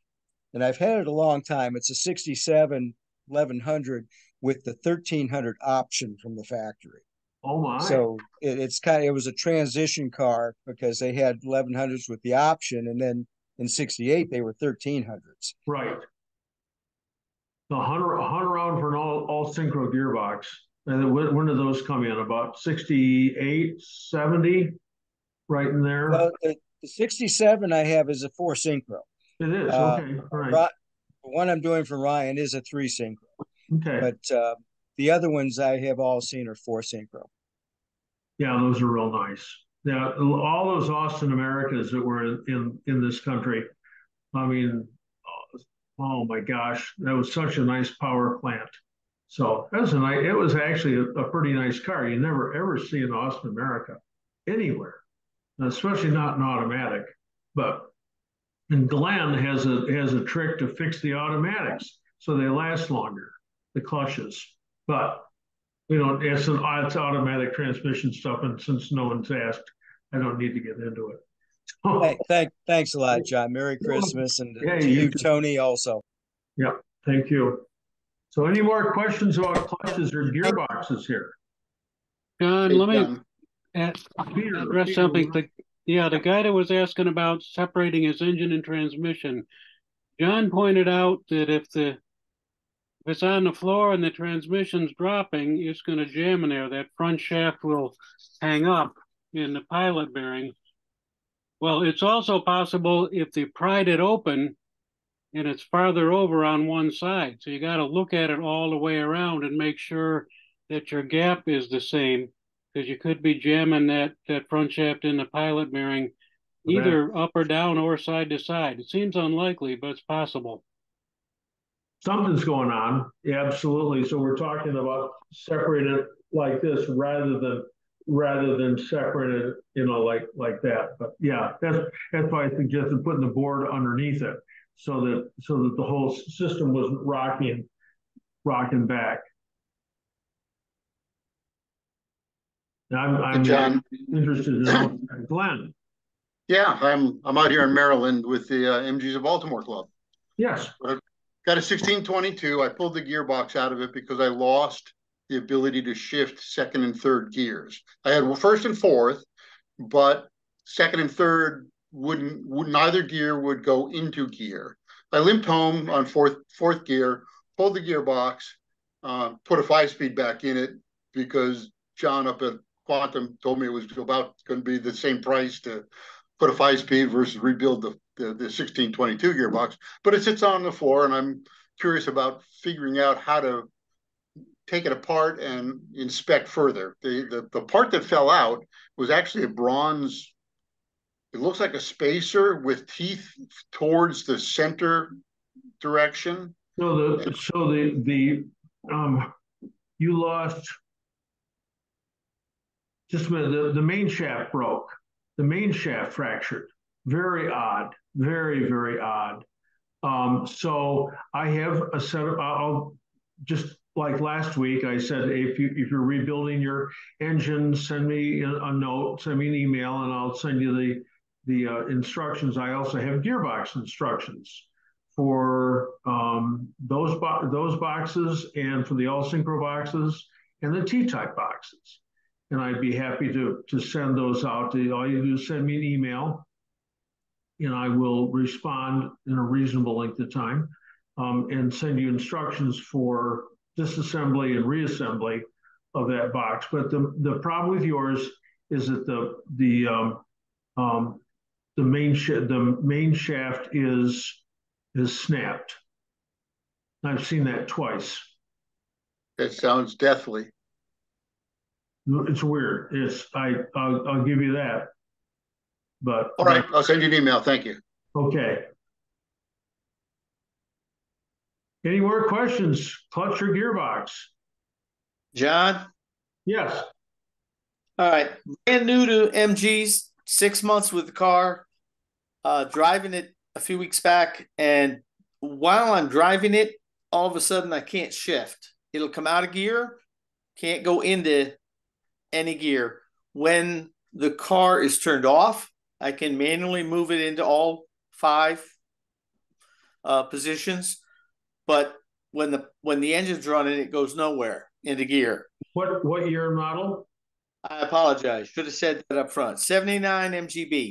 and I've had it a long time. It's a '67 1100 with the 1300 option from the factory. Oh my! So it was a transition car because they had 1100s with the option, and then in '68 they were 1300s. Right. So 100 round for an all synchro gearbox. And when did those come in? About 68, 70, right in there. Well, the '67 I have is a 4 synchro. It is okay. Right. The one I'm doing for Ryan is a 3 synchro. Okay. But the other ones I have all seen are 4 synchro. Yeah, those are real nice. Yeah, all those Austin Americas that were in this country. I mean, oh my gosh, that was such a nice power plant. So it was actually a pretty nice car. You never ever see an Austin America anywhere, especially not an automatic. And Glenn has a trick to fix the automatics so they last longer, the clutches. But it's automatic transmission stuff, and since no one's asked, I don't need to get into it. Thanks a lot, John. Merry Christmas, and to you, Tony, also. Yeah, thank you. So, any more questions about clutches or gearboxes here? John, let me address something. The guy that was asking about separating his engine and transmission, John pointed out that if it's on the floor and the transmission's dropping, it's going to jam in there. That front shaft will hang up in the pilot bearing. Well, it's also possible if they pried it open and it's farther over on one side. So you got to look at it all the way around and make sure that your gap is the same, because you could be jamming that front shaft in the pilot bearing either up or down or side to side. It seems unlikely, but it's possible. Something's going on. Yeah, absolutely. So we're talking about separating it like this rather than separated, like that. But yeah, that's why I suggested putting the board underneath it so that the whole system wasn't rocking back. I'm John, interested in know, Glenn. Yeah, I'm out here in Maryland with the MGs of Baltimore Club. Yes. Got a 1622. I pulled the gearbox out of it because I lost the ability to shift second and third gears. I had first and fourth, but second and third neither gear would go into gear. I limped home on fourth gear, pulled the gearbox, put a 5-speed back in it because John up at Quantum told me it was about going to be the same price to put a 5-speed versus rebuild the 1622 gearbox. But it sits on the floor, and I'm curious about figuring out how to take it apart and inspect further. The part that fell out was actually a bronze. It looks like a spacer with teeth towards the center direction. So you lost. Just a minute. The main shaft broke. The main shaft fractured. Very odd, very, very odd. So I have a set of, I'll just like last week, I said, if you're rebuilding your engine, send me a note, send me an email, and I'll send you the instructions. I also have Gearbox instructions for those boxes and for the all synchro boxes and the T-type boxes. And I'd be happy to send those out. All you do is send me an email, and I will respond in a reasonable length of time, and send you instructions for disassembly and reassembly of that box. But the problem with yours is that the main shaft is snapped. I've seen that twice. That sounds deathly. It's weird. I'll give you that. But all right, I'll send you an email. Thank you. Okay. Any more questions? Clutch or gearbox? John? Yes. All right. Brand new to MGs, 6 months with the car, driving it a few weeks back. And while I'm driving it, all of a sudden I can't shift. It'll come out of gear, can't go into any gear. When the car is turned off, I can manually move it into all 5 positions. But when the engine's running, it goes nowhere into gear. What year model? I apologize. Should have said that up front. 79 MGB.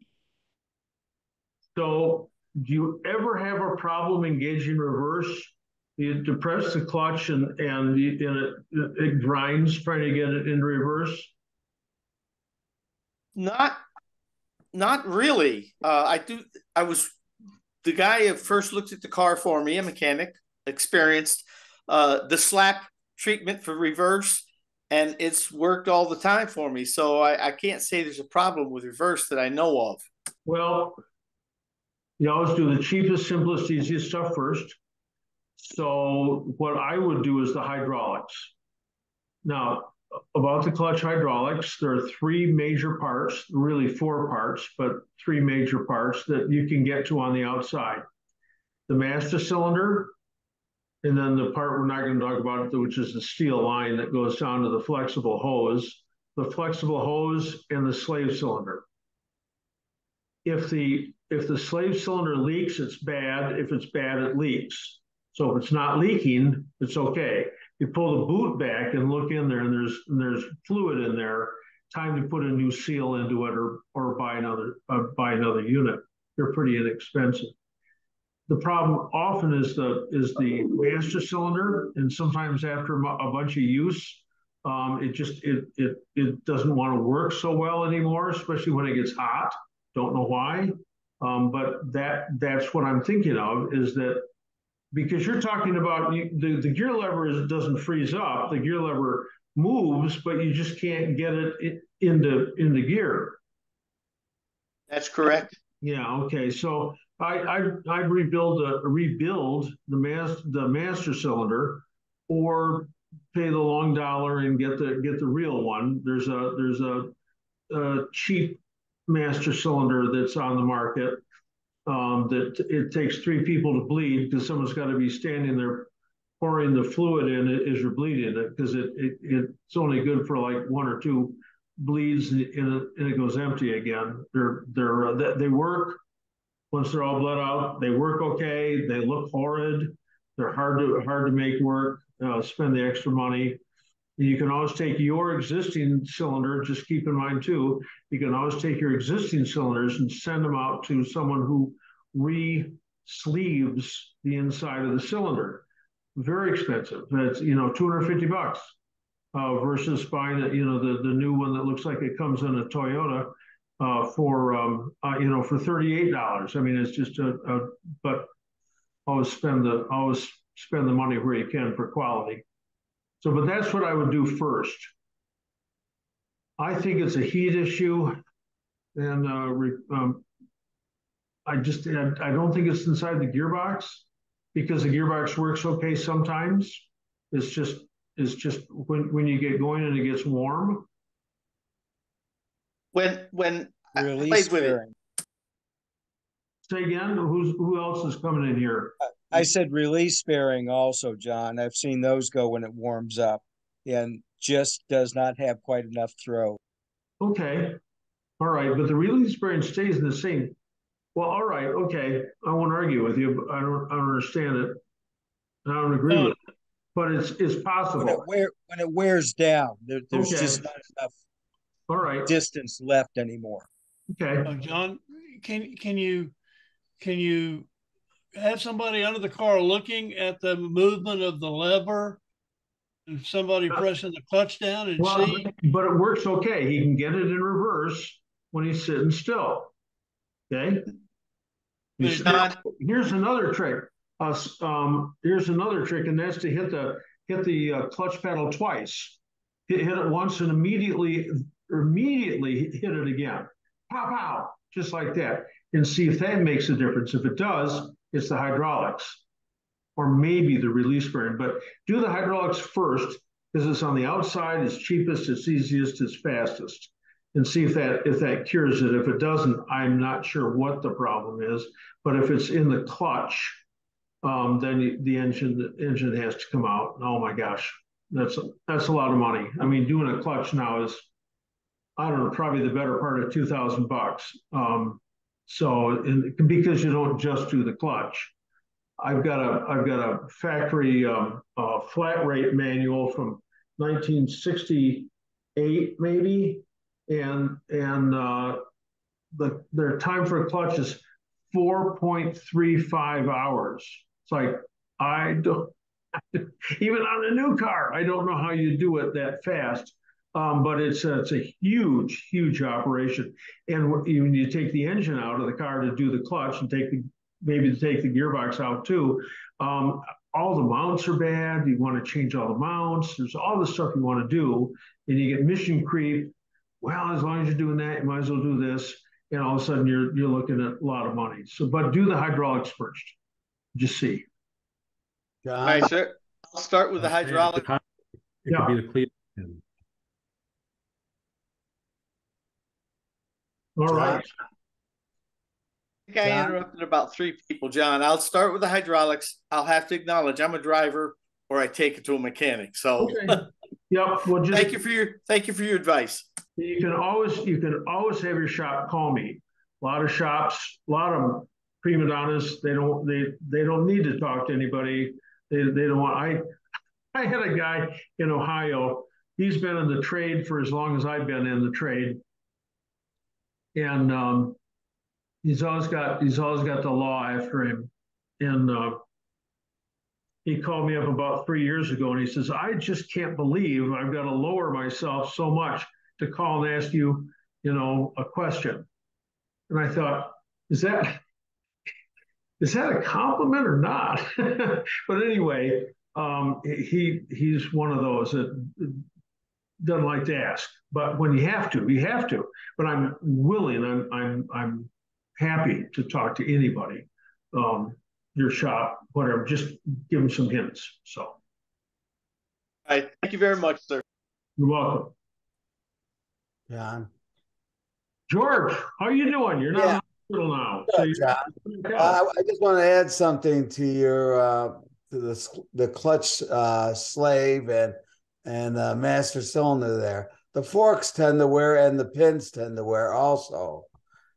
So do you ever have a problem engaging reverse? You depress the clutch and it grinds trying to get it into reverse? Not really. I was the guy who first looked at the car for me, a mechanic, experienced, the slap treatment for reverse, and it's worked all the time for me. So I can't say there's a problem with reverse that I know of. Well, you always do the cheapest, simplest, easiest stuff first. So what I would do is the hydraulics. Now, about the clutch hydraulics, there are 3 major parts, really 4 parts, but 3 major parts that you can get to on the outside. The master cylinder, and then the part we're not going to talk about, which is the steel line that goes down to the flexible hose, and the slave cylinder. If the slave cylinder leaks, it's bad. If it's bad, it leaks. So if it's not leaking, it's okay. You pull the boot back and look in there, and there's fluid in there. Time to put a new seal into it, or buy another unit. They're pretty inexpensive. The problem often is the master cylinder, and sometimes after a bunch of use, it doesn't want to work so well anymore, especially when it gets hot. Don't know why, but that's what I'm thinking of, is that because you're talking about the gear lever doesn't freeze up, the gear lever moves, but you just can't get it into gear. That's correct. Yeah. Okay. So I'd rebuild the master cylinder, or pay the long dollar and get the real one. There's a cheap master cylinder that's on the market, that it takes 3 people to bleed, because someone's got to be standing there pouring the fluid in it as you're bleeding it, because it's only good for like 1 or 2 bleeds, and it goes empty again. They work once they're all bled out. They work okay. They look horrid. They're hard to make work. Spend the extra money. You can always take your existing cylinder, just keep in mind too, you can always take your existing cylinders and send them out to someone who re-sleeves the inside of the cylinder. Very expensive. That's, $250 versus buying the new one that looks like it comes in a Toyota for $38. I mean, it's just but always spend the money where you can for quality. So, but that's what I would do first. I think it's a heat issue, and I don't think it's inside the gearbox, because the gearbox works okay sometimes. It's just when you get going and it gets warm. When I played with it, Say again, who else is coming in here? I said release sparing also, John. I've seen those go when it warms up and just does not have quite enough throw. Okay. All right, but the release spring stays in the same. Well, all right, okay. I won't argue with you, but I don't understand it. I don't agree with it. But it's possible. When it wears down, there's okay. just not enough all right. distance left anymore. Okay. John, can you have somebody under the car looking at the movement of the lever and somebody pressing the clutch down and see? But it works okay. He can get it in reverse when he's sitting still. Okay. Here's another trick. Here's another trick, and that's to hit the clutch pedal twice. Hit it once and immediately hit it again. Pow, pow, just like that. And see if that makes a difference. If it does, it's the hydraulics or maybe the release spring. But do the hydraulics first because it's on the outside, it's cheapest, it's easiest, it's fastest. And see if that cures it. If it doesn't, I'm not sure what the problem is. But if it's in the clutch, then the engine has to come out. Oh my gosh, that's a lot of money. I mean, doing a clutch now is, I don't know, probably the better part of $2,000. So because you don't just do the clutch, I've got a factory flat rate manual from 1968 maybe, and their time for a clutch is 4.35 hours. It's like, I don't, even on a new car, I don't know how you do it that fast. But it's a huge operation. And when you take the engine out of the car to do the clutch and maybe take the gearbox out too, all the mounts are bad. You want to change all the mounts. There's all the stuff you want to do, and you get mission creep. Well, as long as you're doing that, you might as well do this. And all of a sudden, you're looking at a lot of money. So, but do the hydraulics first. Just see. All right, sir. I'll start with the hydraulic. It could be the cleat. All right. I think I interrupted about 3 people, John. I'll start with the hydraulics. I'll have to acknowledge I'm a driver, or I take it to a mechanic. So, okay. Yep. Well, thank you for your advice. You can always have your shop call me. A lot of shops, a lot of prima donnas, they don't need to talk to anybody. They don't want. I had a guy in Ohio. He's been in the trade for as long as I've been in the trade. And he's always got the law after him. And he called me up about 3 years ago, and he says, "I just can't believe I've got to lower myself so much to call and ask you, a question." And I thought, is that a compliment or not? But anyway, he's one of those that doesn't like to ask, but when you have to. But I'm willing. I'm happy to talk to anybody, your shop, whatever. Just give them some hints. So, all right. Thank you very much, sir. You're welcome, John. George, how are you doing? You're not in the hospital now. So I just want to add something to your to the clutch slave and master cylinder there. The forks tend to wear and the pins tend to wear also.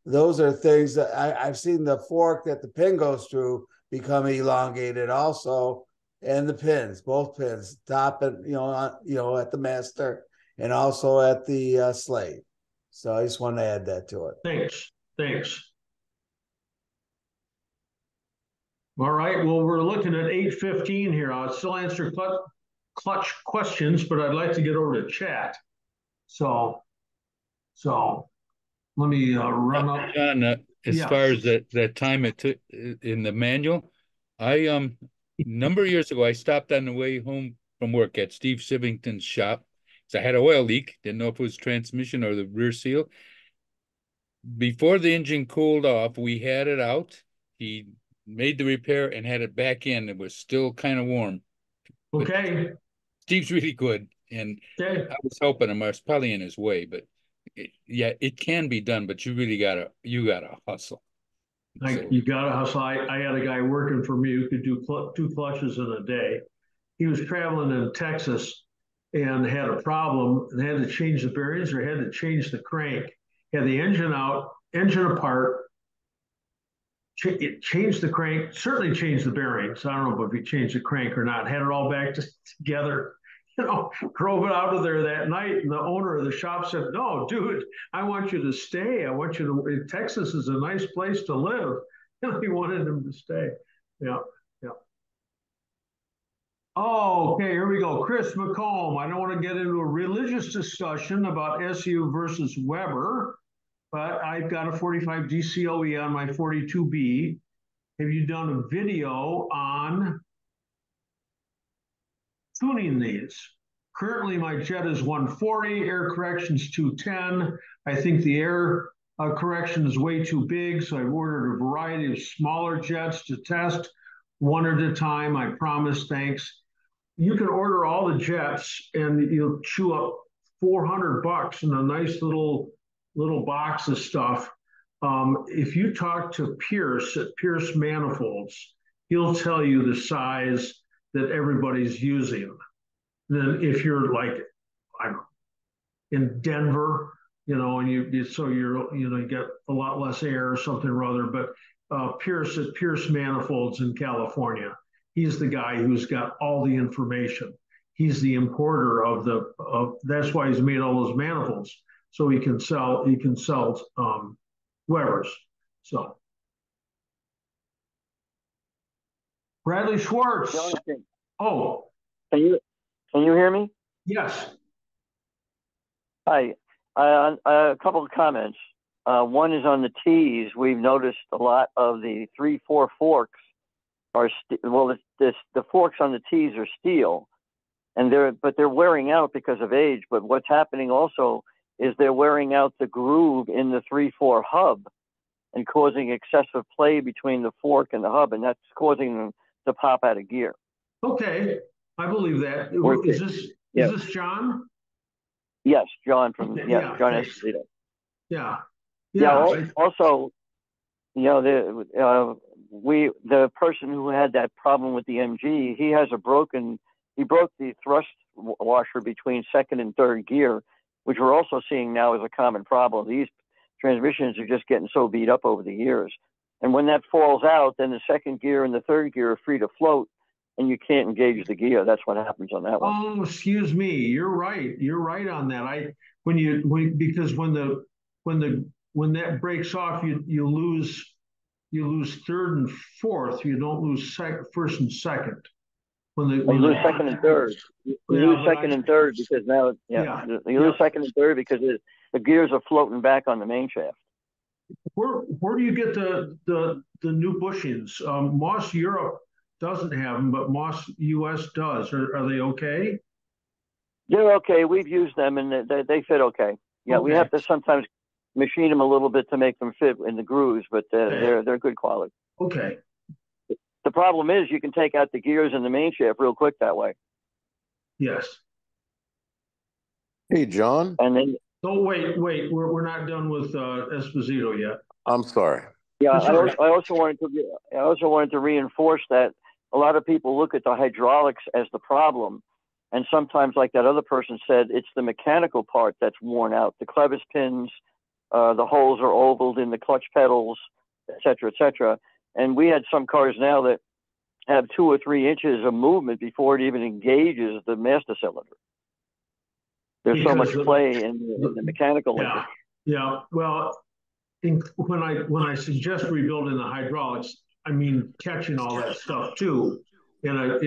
Those are things that I've seen the fork that the pin goes through become elongated also, and the pins, both pins, top and at the master and also at the slave. So I just want to add that to it. Thanks. All right. Well, we're looking at 8:15 here. I'll still answer clutch questions, but I'd like to get over to chat. So let me run up. John, as far as that time it took in the manual, I number of years ago I stopped on the way home from work at Steve Sivington's shop. So I had an oil leak, didn't know if it was transmission or the rear seal. Before the engine cooled off, we had it out. He made the repair and had it back in. It was still kind of warm. Okay. But Steve's really good, and okay. I was helping him. I was probably in his way, but it can be done. But you really gotta hustle. You got to hustle. I had a guy working for me who could do 2 clutches in a day. He was traveling in Texas and had a problem and had to change the bearings or had to change the crank. Had the engine out, engine apart, changed the crank, certainly changed the bearings. I don't know if he changed the crank or not, had it all back together. Drove it out of there that night, and the owner of the shop said, "No, dude, I want you to stay. I want you to. Texas is a nice place to live." He wanted him to stay. Yeah, yeah. Oh, okay. Here we go. Chris McComb. I don't want to get into a religious discussion about SU versus Weber, but I've got a 45 DCOE on my 42B. Have you done a video on tuning these? Currently, my jet is 140, air correction's 210. I think the air correction is way too big, so I've ordered a variety of smaller jets to test one at a time. I promise, thanks. You can order all the jets and you'll chew up $400 in a nice little box of stuff. If you talk to Pierce at Pierce Manifolds, he'll tell you the size that everybody's using. Then if you're like, I don't know, in Denver, and you get a lot less air or something or other, but Pierce at Pierce Manifolds in California, he's the guy who's got all the information. He's the importer of that's why he's made all those manifolds, so he can sell Webers. So Bradley Schwartz. Oh, can you hear me? Yes. Hi. A couple of comments. One is on the T's. We've noticed a lot of the 3/4 forks are the forks on the T's are steel, and they're wearing out because of age. But what's happening also is they're wearing out the groove in the 3/4 hub and causing excessive play between the fork and the hub, and that's causing them to pop out of gear. Okay, I believe that. Is this John? Yes, John from John Esposito. Yeah. Also, the person who had that problem with the MG, he broke the thrust washer between 2nd and 3rd gear, which we're also seeing now as a common problem. These transmissions are just getting so beat up over the years. And when that falls out, then the 2nd gear and the 3rd gear are free to float, and you can't engage the gear. That's what happens on that one. Oh, excuse me. You're right. You're right on that. Because when that breaks off, you lose 3rd and 4th. You don't lose 1st and 2nd. You lose 2nd and 3rd. You lose 2nd and 3rd because now, you lose 2nd and 3rd because the gears are floating back on the main shaft. Where do you get the new bushings? Moss Europe doesn't have them, but Moss US does. Are they okay? They're okay. We've used them and they fit okay. Yeah, we have to sometimes machine them a little bit to make them fit in the grooves, but they're good quality. Okay. The problem is you can take out the gears in the main shaft real quick that way. Yes. Hey, John. And then. Oh, wait. We're not done with Esposito yet. I'm sorry. Yeah, I also wanted to reinforce that a lot of people look at the hydraulics as the problem, and sometimes, like that other person said, it's the mechanical part that's worn out. The clevis pins, the holes are ovaled in the clutch pedals, et cetera, and we had some cars now that have 2 or 3 inches of movement before it even engages the master cylinder. There's so much play in the mechanical linkage. Yeah. Well, when I suggest rebuilding the hydraulics, I mean catching all that stuff too. And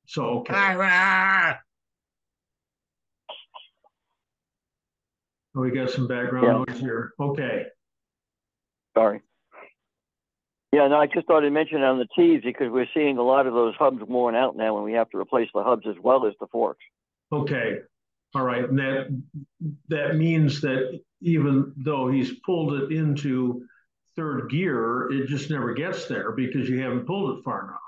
so okay. Oh, we got some background noise here. Okay. Sorry. Yeah, no, I just thought I'd mention it on the T's because we're seeing a lot of those hubs worn out now, and we have to replace the hubs as well as the forks. Okay. All right. And that means that even though he's pulled it into 3rd gear, it just never gets there because you haven't pulled it far enough.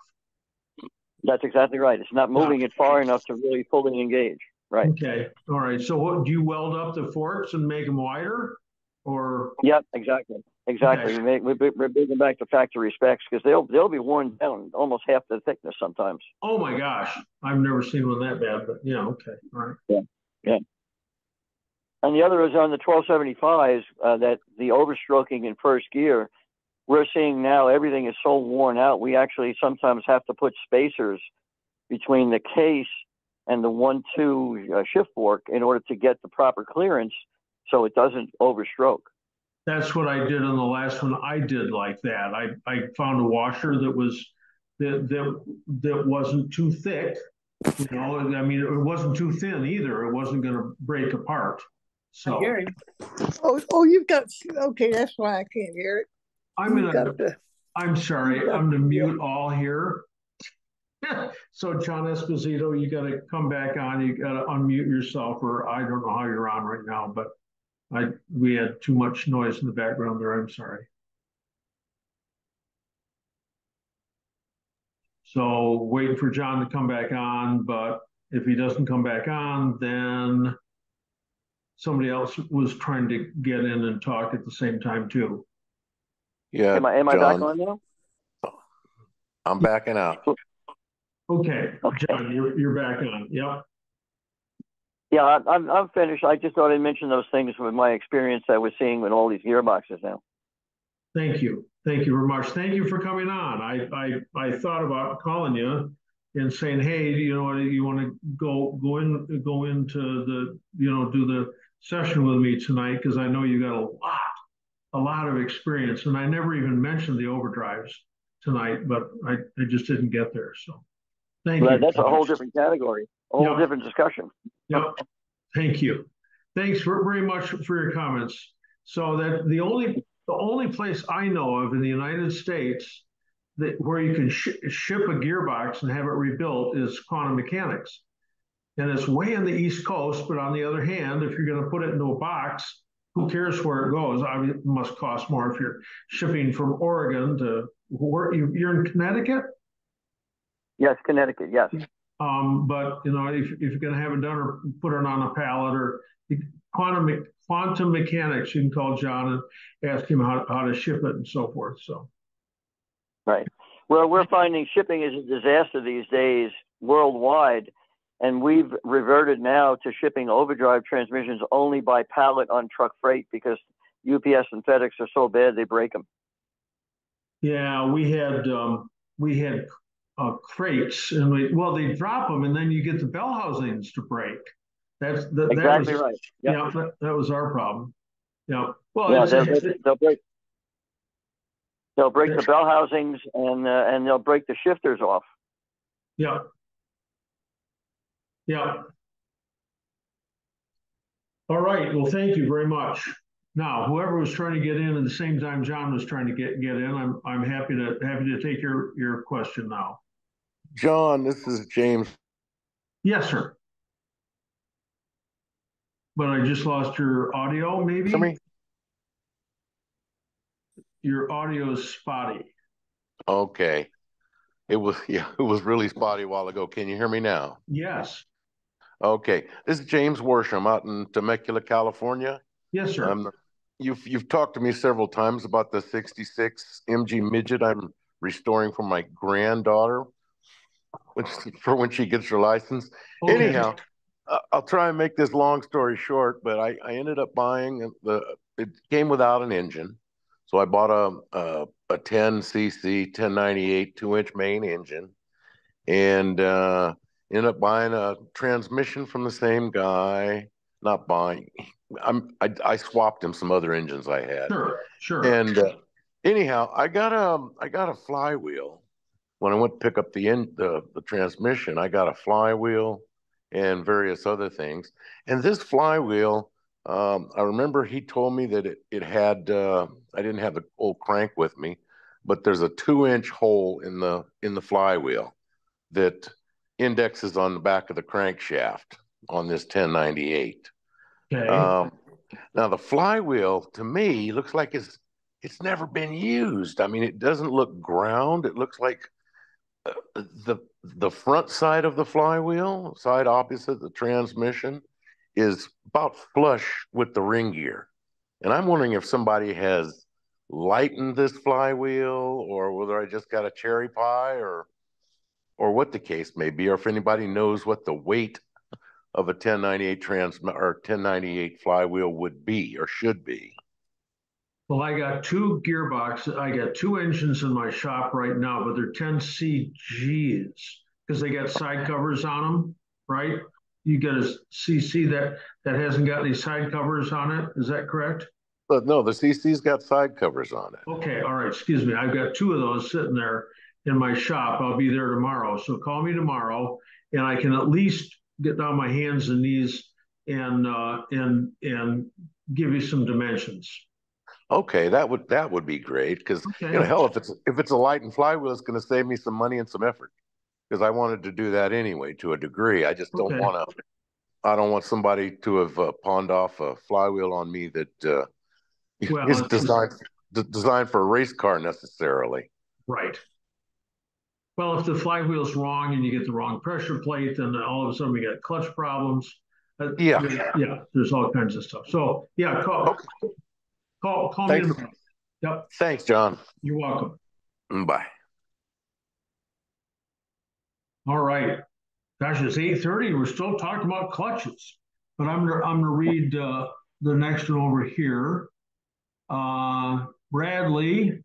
That's exactly right. It's not moving it far enough to really fully engage. Right. Okay. All right. So what do you weld up the forks and make them wider? Or Yep, exactly. Exactly. Okay. We're bringing them back to factory specs because they'll be worn down almost half the thickness sometimes. Oh my gosh, I've never seen one that bad, but yeah, okay, all right. Yeah, yeah. And the other is on the 1275s that the overstroking in first gear. We're seeing now everything is so worn out. We actually sometimes have to put spacers between the case and the 1-2 shift fork in order to get the proper clearance so it doesn't overstroke. That's what I did on the last one. I did like that. I found a washer that was that wasn't too thick. You know, I mean, it wasn't too thin either. It wasn't going to break apart. So, Gary. Oh, you've got, okay, that's why I can't hear it. I'm sorry, I'm to mute all here. So John Esposito, you got to come back on. You got to unmute yourself, or I don't know how you're on right now, but we had too much noise in the background there. I'm sorry. So waiting for John to come back on, but if he doesn't come back on, then somebody else was trying to get in and talk at the same time too. Yeah. Am I back on now? I'm backing out. Okay. John, you're back on. Yep. Yeah, I'm finished. I just thought I'd mention those things with my experience that we're seeing with all these gearboxes now. Thank you. Thank you very much. Thank you for coming on. I thought about calling you and saying, hey, you want to go into the, do the session with me tonight, because I know you got a lot of experience, and I never even mentioned the overdrives tonight, but I just didn't get there. So thank you. That's a whole different category, a whole different discussion. Yep. Thank you. Thanks very much for your comments. So that the only place I know of in the United States where you can ship a gearbox and have it rebuilt is Quantum Mechanics. And it's way on the East Coast, but on the other hand, if you're going to put it into a box, who cares where it goes? I mean, it must cost more if you're shipping from Oregon to where you're in Connecticut? Yes, Connecticut, yes. But if you're going to have it done or put it on a pallet or quantum mechanics, you can call John and ask him how to ship it and so forth. So, right. Well, we're finding shipping is a disaster these days worldwide, and we've reverted now to shipping overdrive transmissions only by pallet on truck freight because UPS and FedEx are so bad they break them. Yeah, we had crates, and they drop them, and then you get the bell housings to break. Exactly right. Yep. Yeah, that was our problem. Yeah. Well, yeah, they'll break the bell housings and they'll break the shifters off. Yeah. Yeah. All right. Well, thank you very much. Now, whoever was trying to get in at the same time John was trying to get in, I'm happy to take your question now. John, this is James. Yes, sir. But I just lost your audio, maybe? Sorry? Your audio is spotty. Okay. It was really spotty a while ago. Can you hear me now? Yes. Okay. This is James Worsham out in Temecula, California. Yes, sir. You've talked to me several times about the 66 MG Midget I'm restoring for my granddaughter, for when she gets her license. Okay. Anyhow, I'll try and make this long story short, but I ended up buying it came without an engine. So I bought a 10cc 1098 2-inch main engine, and ended up buying a transmission from the same guy. Not buying, I swapped him some other engines I had. Sure. And anyhow, I got a flywheel. When I went to pick up the transmission, I got a flywheel and various other things. And this flywheel, I remember he told me that it had, I didn't have the old crank with me, but there's a 2-inch hole in the flywheel that indexes on the back of the crankshaft on this 1098. Okay. Now the flywheel to me looks like it's never been used. I mean, it doesn't look ground. It looks like the front side of the flywheel, side opposite the transmission, is about flush with the ring gear. And I'm wondering if somebody has lighten this flywheel, or whether I just got a cherry pie, or what the case may be, or if anybody knows what the weight of a 1098 or 1098 flywheel would be or should be. Well, I got two gearboxes. I got two engines in my shop right now, but they're 10CGs because they got side covers on them, right? You got a CC that hasn't got any side covers on it. Is that correct? But no, the CC's got side covers on it. Okay, all right. Excuse me. I've got two of those sitting there in my shop. I'll be there tomorrow. So call me tomorrow, and I can at least get down my hands and knees and give you some dimensions. Okay, that would be great because hell, if it's a light and flywheel, it's going to save me some money and some effort because I wanted to do that anyway to a degree. I just don't want to. I don't want somebody to have pawned off a flywheel on me that isn't designed for a race car necessarily. Right. Well, if the flywheel's wrong and you get the wrong pressure plate, then all of a sudden we got clutch problems. Yeah, there's all kinds of stuff. So yeah, call me. Yep. Thanks, John. You're welcome. Bye. All right. Gosh, it's 8:30. We're still talking about clutches, but I'm gonna read the next one over here. Bradley,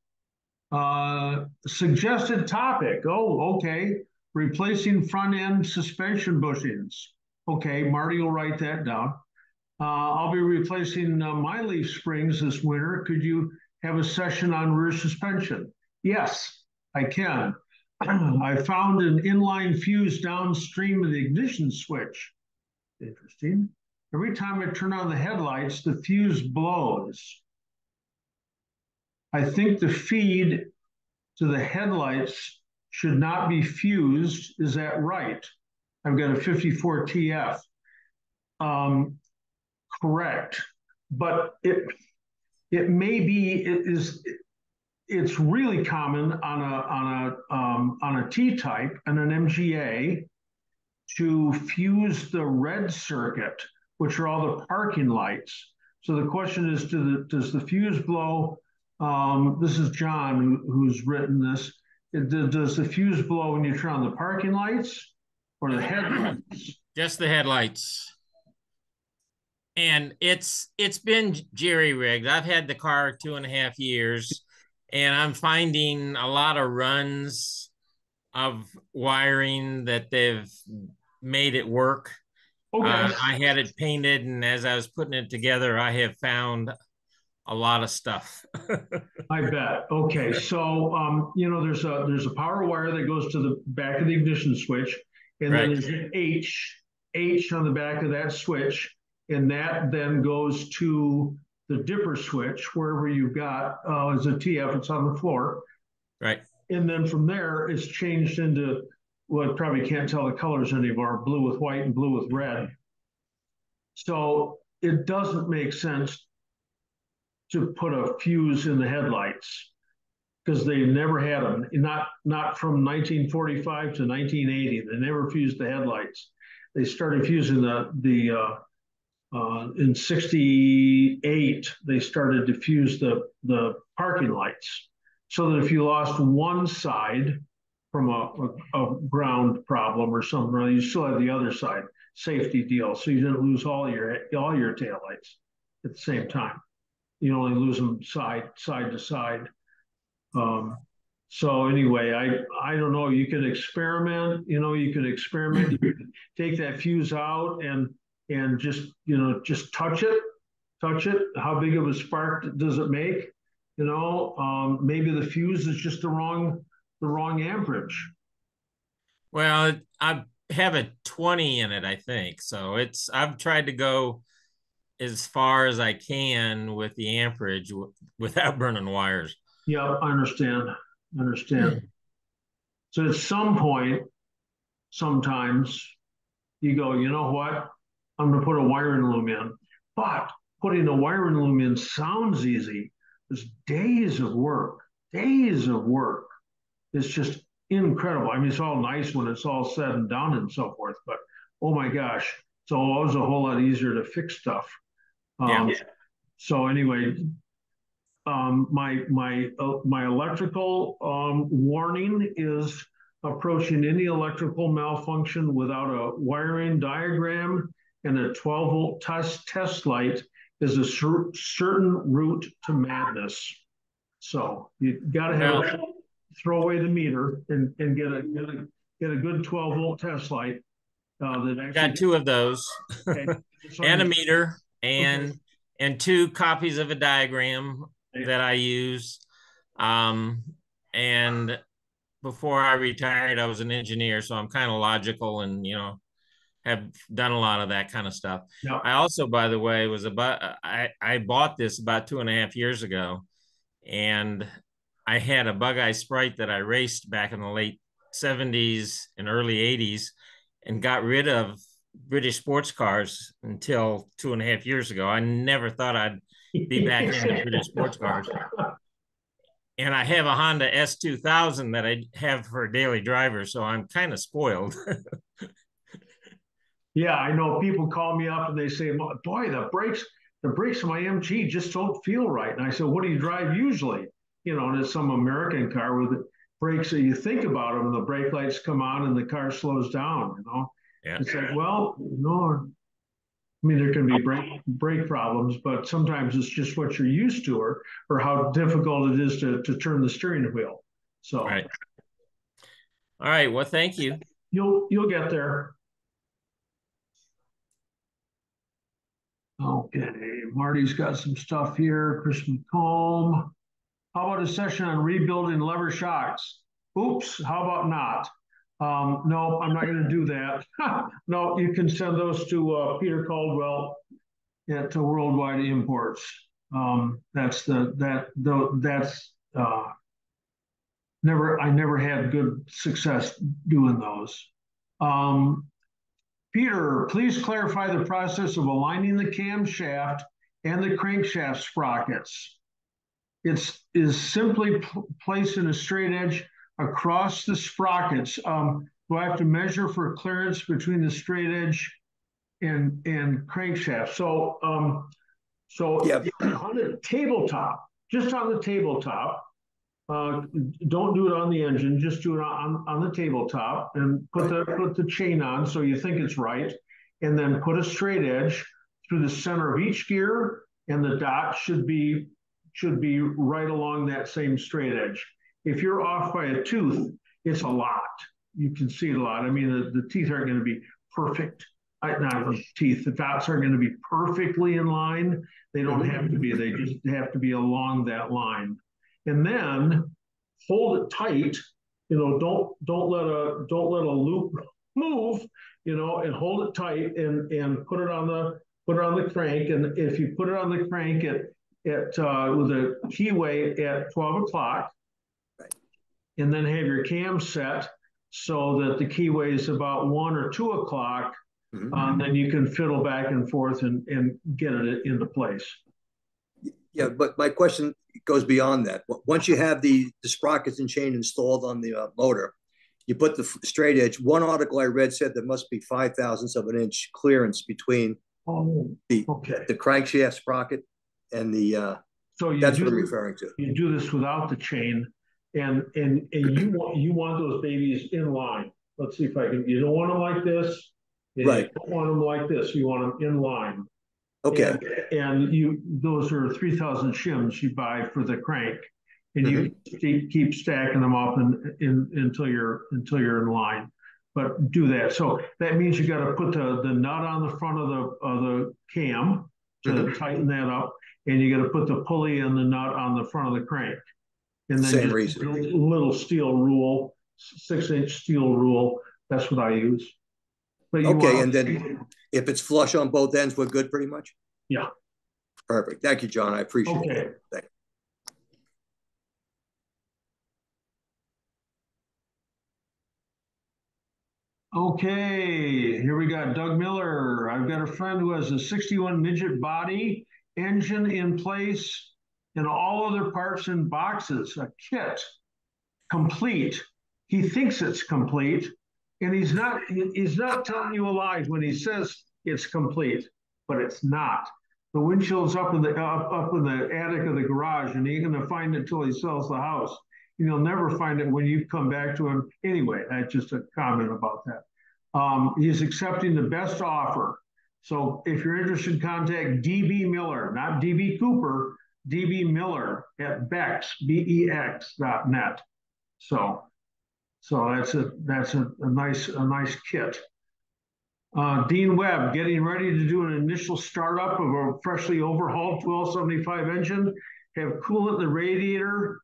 suggested topic. Oh, okay. Replacing front end suspension bushings. Okay, Marty will write that down. I'll be replacing my leaf springs this winter. Could you have a session on rear suspension? Yes, I can. I found an inline fuse downstream of the ignition switch. Interesting. Every time I turn on the headlights, the fuse blows. I think the feed to the headlights should not be fused. Is that right? I've got a 54 TF. Correct. But it may be, it's really common on a T-type and an MGA to fuse the red circuit, which are all the parking lights. So the question is, does the fuse blow? This is John who's written this. Does the fuse blow when you turn on the parking lights or the headlights? Just the headlights. And it's been jerry-rigged. I've had the car 2.5 years, and I'm finding a lot of runs of wiring that they've made it work. Okay. I had it painted, and as I was putting it together, I have found a lot of stuff. I bet. Okay, so there's a power wire that goes to the back of the ignition switch, and then there's an H on the back of that switch, and that then goes to the dipper switch wherever you've got as a TF. It's on the floor, right? And then from there, it's changed into well, probably can't tell the colors anymore: blue with white and blue with red. So it doesn't make sense to put a fuse in the headlights because they never had them. Not from 1945 to 1980. They never fused the headlights. They started fusing in 68. They started to fuse the parking lights so that if you lost one side from a ground problem or something, you still have the other side. Safety deal. So you didn't lose all your taillights at the same time. You only lose them side to side. So anyway, I don't know. You could experiment. You could experiment. You could take that fuse out and just touch it. How big of a spark does it make? Maybe the fuse is just the wrong amperage. Well, I have a 20 in it, I think. So I've tried to go as far as I can with the amperage without burning wires. Yeah, I understand. So at some point, sometimes you go, you know what? I'm going to put a wiring loom in. But putting a wiring loom in sounds easy. There's days of work. It's just incredible. I mean, it's all nice when it's all said and done and so forth. But oh my gosh, it's always a whole lot easier to fix stuff. So anyway, my electrical warning is approaching any electrical malfunction without a wiring diagram, and a 12-volt test light is a certain route to madness. So you got to have throw away the meter and get a good 12-volt test light. That actually got two of those, okay. And a meter, and 2 copies of a diagram that I use. And before I retired, I was an engineer, so I'm kind of logical and, have done a lot of that kind of stuff. Yep. I also, by the way, I bought this about 2.5 years ago, and I had a Bug-Eye Sprite that I raced back in the late 70s and early 80s and got rid of British sports cars until 2.5 years ago. I never thought I'd be back into British sports cars. And I have a Honda S2000 that I have for a daily driver, so I'm kind of spoiled. Yeah, I know people call me up and they say, boy, the brakes on my MG just don't feel right. And I said, what do you drive usually? And it's some American car with the brakes that you think about them and the brake lights come on and the car slows down, Yeah. It's like, well, no, I mean, there can be brake problems, but sometimes it's just what you're used to or how difficult it is to turn the steering wheel. So, right. All right. Well, thank you. You'll get there. Okay, Marty's got some stuff here. Chris McComb. How about a session on rebuilding lever shocks? Oops, how about not? No, I'm not going to do that. No, you can send those to Peter Caldwell at Worldwide Imports. I never had good success doing those. Peter, please clarify the process of aligning the camshaft and the crankshaft sprockets. It is simply placing a straight edge across the sprockets. Do I have to measure for clearance between the straight edge and crankshaft? So yeah, on the tabletop, just on the tabletop, don't do it on the engine, just do it on the tabletop and put the chain on so you think it's right, and then put a straight edge through the center of each gear, and the dot should be right along that same straight edge. If you're off by a tooth, it's a lot. You can see it a lot. I mean, the teeth aren't going to be perfect. Not the teeth. The dots aren't going to be perfectly in line. They don't have to be. They just have to be along that line. And then hold it tight. Don't let a loop move. And hold it tight and put it on the crank. And if you put it on the crank with a keyway at 12 o'clock, and then have your cam set so that the keyway is about 1 or 2 o'clock, then you can fiddle back and forth and get it into place. Yeah, but my question goes beyond that. Once you have the sprockets and chain installed on the motor, you put the straight edge. One article I read said there must be 0.005 of an inch clearance between the crankshaft sprocket and the. So that's what I'm referring to. You do this without the chain, and you want those babies in line. Let's see if I can. You don't want them like this. Right. You don't want them like this. You want them in line. Okay. And those are 3,000 shims you buy for the crank, and you keep stacking them up until you're in line. But do that. So that means you got to put the nut on the front of the cam to tighten that up, and you got to put the pulley and the nut on the front of the crank. And then same reason. A little steel rule, 6-inch steel rule. That's what I use. But and then if it's flush on both ends, we're good pretty much? Yeah. Perfect. Thank you, John. I appreciate it. Thank you. Okay, here we got Doug Miller. I've got a friend who has a 61 Midget body, engine in place, and all other parts in boxes, a kit, complete. He thinks it's complete. And he's not telling you a lie when he says it's complete, but it's not. The windshield's up in the attic of the garage, and he's gonna find it till he sells the house. And he'll never find it when you come back to him. Anyway, that's just a comment about that. He's accepting the best offer. So if you're interested, contact DB Miller, not DB Cooper, DB Miller at Bex, BEX.net. So that's a nice kit. Dean Webb getting ready to do an initial startup of a freshly overhauled 1275 engine. Have coolant in the radiator.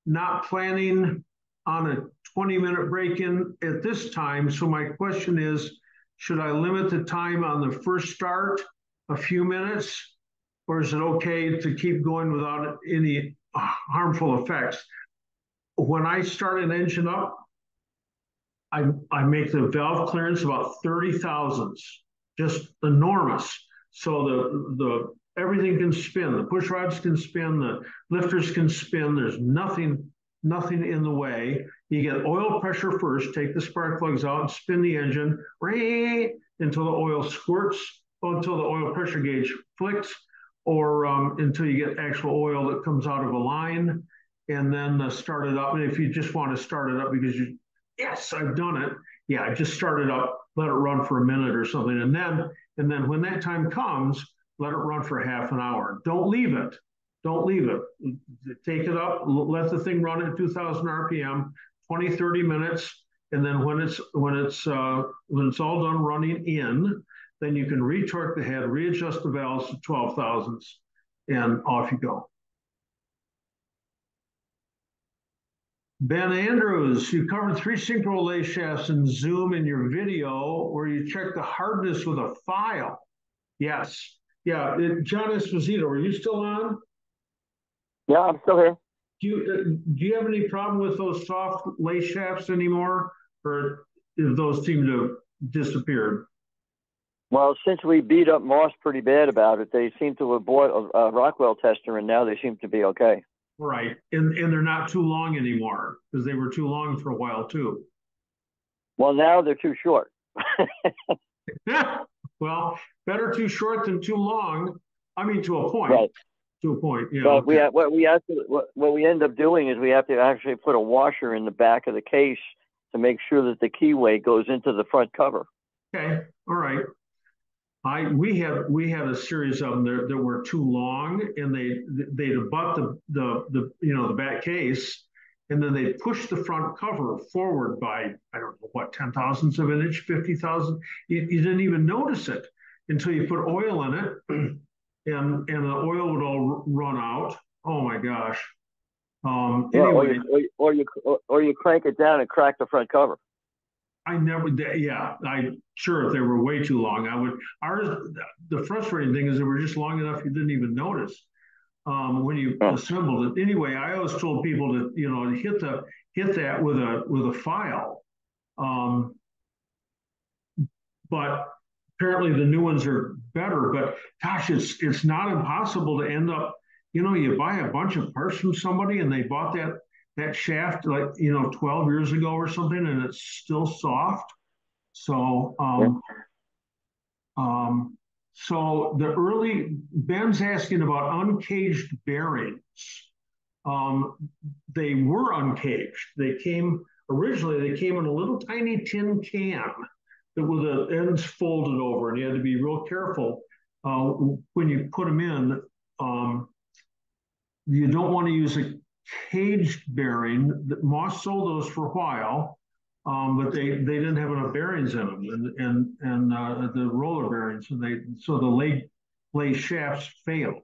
Not planning on a 20-minute break-in at this time. So my question is, should I limit the time on the first start a few minutes, or is it okay to keep going without any harmful effects? When I start an engine up, I make the valve clearance about 30 thousandths, just enormous. So the everything can spin. The push rods can spin. The lifters can spin. There's nothing in the way. You get oil pressure first. Take the spark plugs out and spin the engine until the oil squirts, until the oil pressure gauge flicks, or until you get actual oil that comes out of a line, and then start it up. And if you just want to start it up because yes, I've done it. Yeah, just start it up, let it run for a minute or something, and then when that time comes, let it run for half an hour. Don't leave it. Don't leave it. Take it up, let the thing run at 2,000 RPM, 20, 30 minutes, and then when it's all done running in, then you can retorque the head, readjust the valves to 12 thousandths, and off you go. Ben Andrews, you covered 3 synchro lay shafts in Zoom in your video where you checked the hardness with a file. Yes. Yeah. John Esposito, are you still on? Yeah, I'm still here. Do you have any problem with those soft lay shafts anymore, or if those seem to have disappeared? Well, since we beat up Moss pretty bad about it, they seem to have bought a Rockwell tester, and now they seem to be okay. Right, and they're not too long anymore because they were too long for a while too. Well, now they're too short. Well, better too short than too long. I mean, to a point. Right. To a point, yeah. But okay. What we end up doing is we have to actually put a washer in the back of the case to make sure that the keyway goes into the front cover. Okay, all right. We had a series of them that were too long, and they'd abut the back case, and then they push the front cover forward by, I don't know what, 10 thousandths of an inch, 50 thousand. You didn't even notice it until you put oil in it, and the oil would all run out. Oh my gosh. Anyway, or you crank it down and crack the front cover. I never did. Yeah, sure if they were way too long, I would. The frustrating thing is they were just long enough you didn't even notice when you assembled it. Anyway, I always told people to hit that with a file, but apparently the new ones are better. But gosh, it's not impossible to end up. You buy a bunch of parts from somebody and they bought that shaft 12 years ago or something, and it's still soft. So so the early Ben's asking about uncaged bearings. They were uncaged. They came in a little tiny tin can that with the ends folded over, and you had to be real careful when you put them in. You don't want to use a caged bearing. Moss sold those for a while, but they didn't have enough bearings in them, and the roller bearings, and so the lay shafts failed.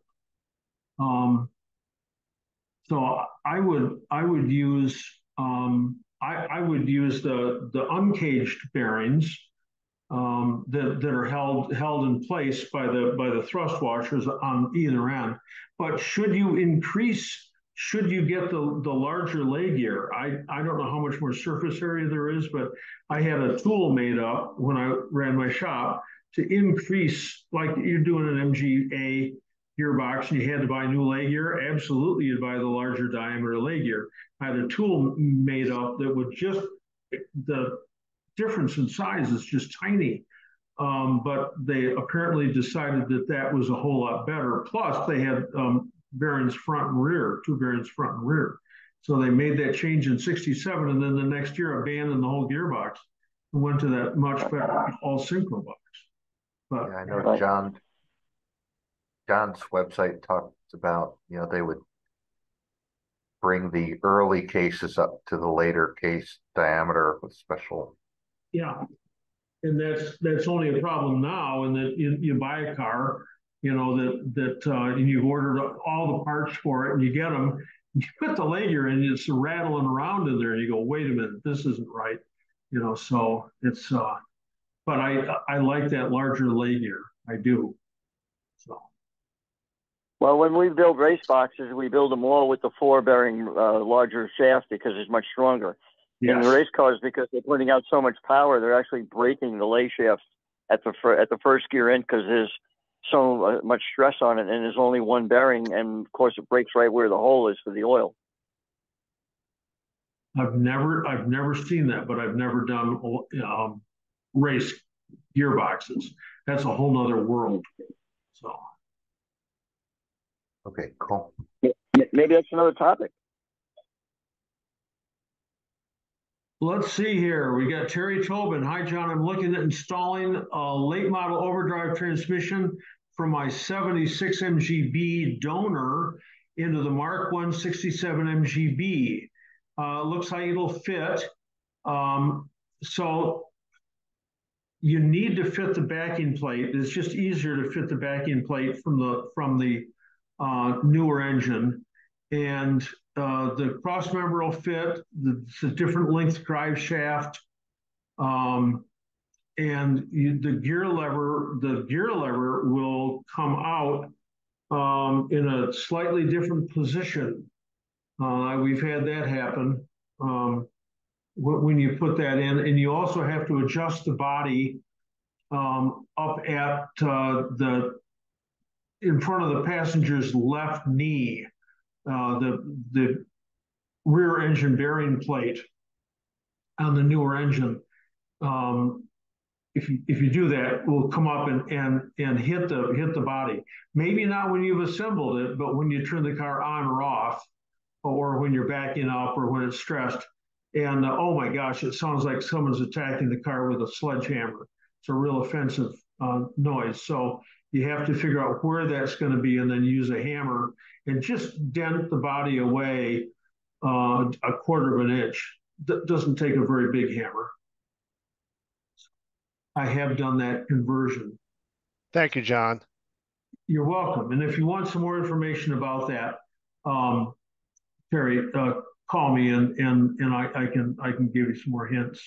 So I would use the uncaged bearings that are held in place by the thrust washers on either end. But should you get the larger lay gear? I don't know how much more surface area there is, but I had a tool made up when I ran my shop to increase, like you're doing an MGA gearbox and you had to buy new lay gear. Absolutely, you'd buy the larger diameter lay gear. I had a tool made up that would the difference in size is just tiny. but they apparently decided that that was a whole lot better. Plus, they had bearings front and rear, two bearings front and rear. So they made that change in '67, and then the next year abandoned the whole gearbox and went to that much better all synchro box. But yeah, I know John's website talks about, you know, they would bring the early cases up to the later case diameter with special. Yeah, and that's only a problem now, and that you buy a car, you know, and you've ordered all the parts for it, and you get them, you put the leg gear in, it's rattling around in there, and you go, wait a minute, this isn't right, you know. So it's but I like that larger leg gear, I do. So. Well, when we build race boxes, we build them all with the 4-bearing larger shaft because it's much stronger. Yes. In the race cars, because they're putting out so much power, they're actually breaking the lay shaft at the first gear in because there's so much stress on it, and there's only one bearing, and of course it breaks right where the hole is for the oil. I've never seen that, but I've never done race gearboxes. That's a whole nother world. So. Okay, cool. Maybe that's another topic. Let's see here. We got Terry Tobin. Hi, John. I'm looking at installing a late model overdrive transmission from my 76 MGB donor into the Mark 167 MGB. Looks like it'll fit. So you need to fit the backing plate. It's just easier to fit the backing plate from the newer engine, and the cross member will fit. It's a different length drive shaft, and the gear lever will come out in a slightly different position. We've had that happen when you put that in, and you also have to adjust the body up at in front of the passenger's left knee, the rear engine bearing plate on the newer engine. If you do that, it will come up and hit the body. Maybe not when you've assembled it, but when you turn the car on or off, or when you're backing up, or when it's stressed. And oh my gosh, it sounds like someone's attacking the car with a sledgehammer. It's a real offensive noise. So you have to figure out where that's going to be, and then use a hammer and just dent the body away a quarter of an inch. That doesn't take a very big hammer. I have done that conversion. Thank you, John. You're welcome. And if you want some more information about that, Terry, call me and I can give you some more hints.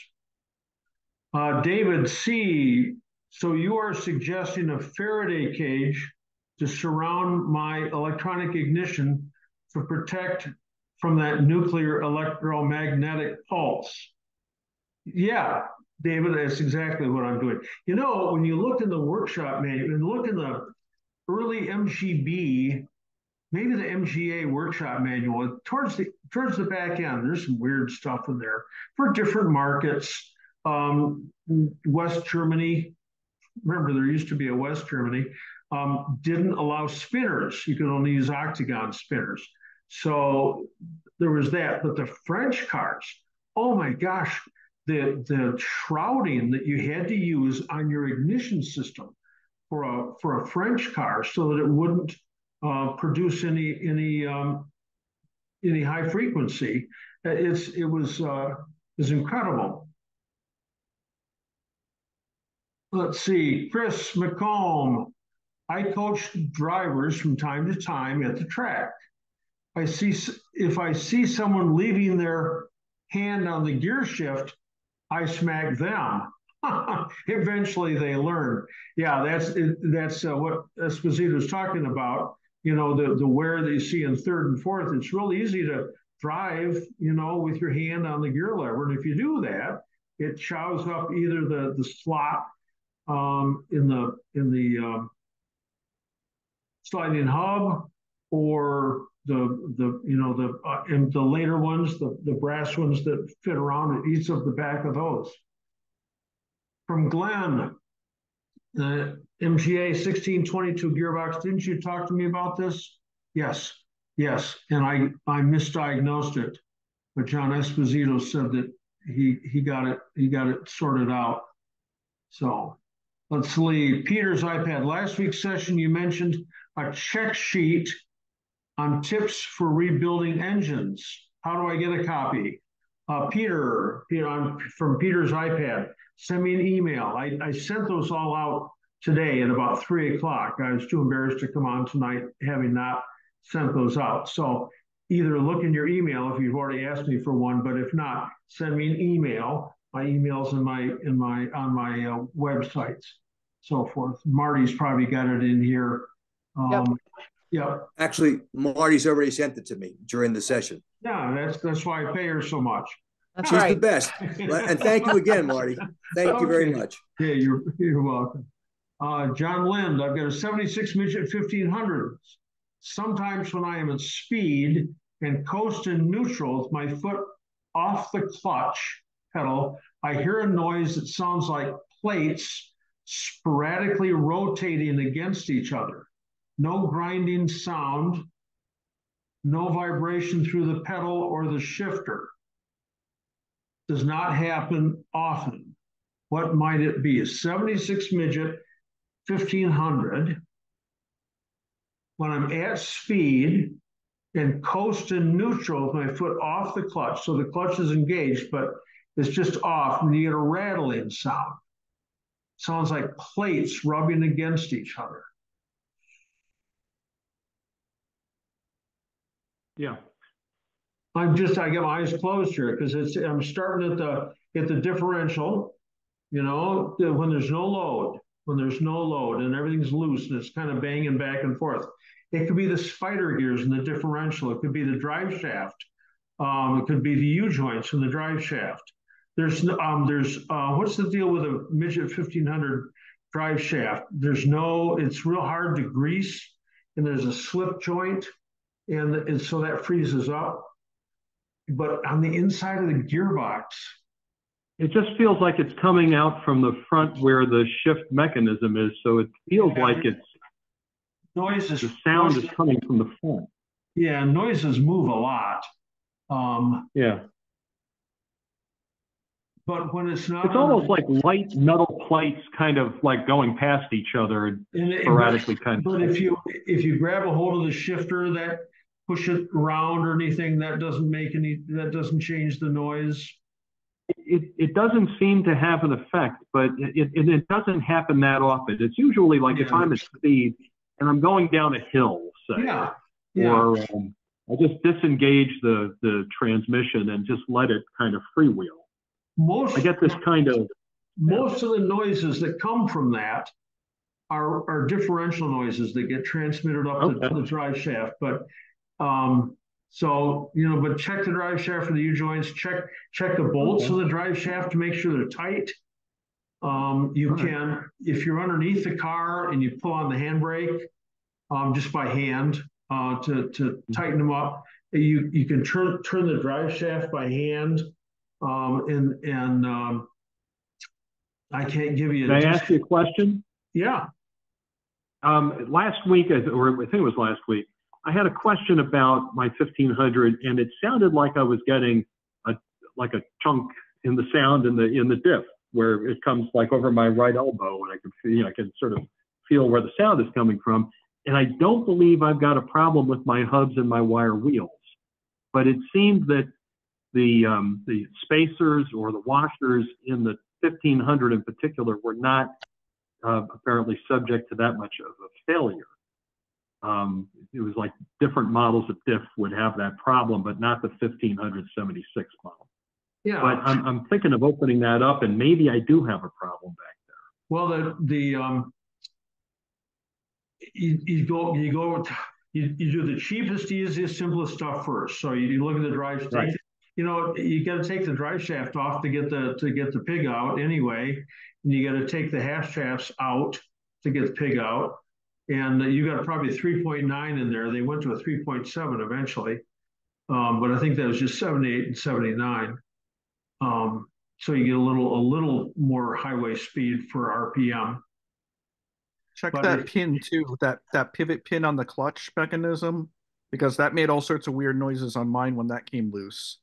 David C. So you are suggesting a Faraday cage to surround my electronic ignition to protect from that nuclear electromagnetic pulse. Yeah, David, that's exactly what I'm doing. You know, when you look in the workshop manual and look in the early MGB, maybe the MGA workshop manual, towards the back end, there's some weird stuff in there for different markets. West Germany, remember there used to be a West Germany, didn't allow spinners. You could only use octagon spinners. So there was that. But the French cars, oh my gosh, the shrouding that you had to use on your ignition system for a French car so that it wouldn't produce any high frequency. It was incredible. Let's see, Chris McComb. I coach drivers from time to time at the track. If I see someone leaving their hand on the gear shift, I smack them. Eventually they learn. Yeah, that's what Esposito was talking about. You know, the wear that you see in third and fourth, it's real easy to drive, you know, with your hand on the gear lever. And if you do that, it chows up either the slot in the sliding hub, or and the later ones, the brass ones that fit around, it eats up the back of those. From Glenn, The MGA 1622 gearbox, didn't you talk to me about this? Yes, yes, and I misdiagnosed it, but John Esposito said that he got it sorted out. So let's leave Peter's iPad. Last week's session, you mentioned a check sheet on tips for rebuilding engines. How do I get a copy? Peter, I'm from Peter's iPad. Send me an email. I sent those all out today at about 3 o'clock. I was too embarrassed to come on tonight, having not sent those out. So either look in your email if you've already asked me for one, but if not, send me an email. My email's on my websites, so forth. Marty's probably got it in here. Yeah. Actually, Marty's already sent it to me during the session. Yeah, that's why I pay her so much. That's She's the best. And thank you again, Marty. Thank you very much. Yeah, you're welcome. John Lind, I've got a 76 Midget 1500. Sometimes when I am at speed and coast in neutral with my foot off the clutch pedal, I hear a noise that sounds like plates sporadically rotating against each other. No grinding sound, no vibration through the pedal or the shifter. Does not happen often. What might it be? A 76 Midget 1500. When I'm at speed and coast in neutral with my foot off the clutch, so the clutch is engaged, but it's just off, and you get a rattling sound. Sounds like plates rubbing against each other. Yeah. I got my eyes closed here because I'm starting at the differential, when there's no load, and everything's loose and it's kind of banging back and forth. It could be the spider gears in the differential. It could be the drive shaft. It could be the U-joints in the drive shaft. There's what's the deal with a Midget 1500 drive shaft? It's real hard to grease, and there's a slip joint, and so that freezes up. But on the inside of the gearbox, it just feels like it's coming out from the front where the shift mechanism is. So it feels like it's noises. The sound is coming from the front. Yeah, noises move a lot. Yeah. But when it's not, it's almost like light metal plates kind of like going past each other and sporadically kind of. But if you grab a hold of the shifter, that push it around or anything, that doesn't change the noise. It doesn't seem to have an effect, but it doesn't happen that often. It's usually like if I'm at speed and I'm going down a hill, say, or I just disengage the transmission and just let it kind of freewheel. I get this kind of most of the noises that come from that are differential noises that get transmitted up the drive shaft. But but check the drive shaft for the U-joints. Check the bolts of the drive shaft to make sure they're tight. If you're underneath the car and you pull on the handbrake, just by hand to tighten them up, you can turn the drive shaft by hand. I can't give you. Can I ask you a question? Yeah. Last week, or I think it was last week, I had a question about my 1500, and it sounded like I was getting a chunk in the sound in the diff, where it comes like over my right elbow, and I can sort of feel where the sound is coming from. And I don't believe I've got a problem with my hubs and my wire wheels, but it seemed that the spacers or the washers in the 1500 in particular were not apparently subject to that much of a failure. It was like different models of diff would have that problem, but not the 1576 model. Yeah. But I'm thinking of opening that up, and maybe I do have a problem back there. Well, you do the cheapest, easiest, simplest stuff first. So you look at the drive shaft. Right. You got to take the drive shaft off to get the pig out anyway, and you got to take the half shafts out to get the pig out. And you got probably 3.9 in there. They went to a 3.7 eventually, but I think that was just 78 and 79. So you get a little more highway speed for RPM. Check But that it- pin too, that pivot pin on the clutch mechanism, because that made all sorts of weird noises on mine when that came loose.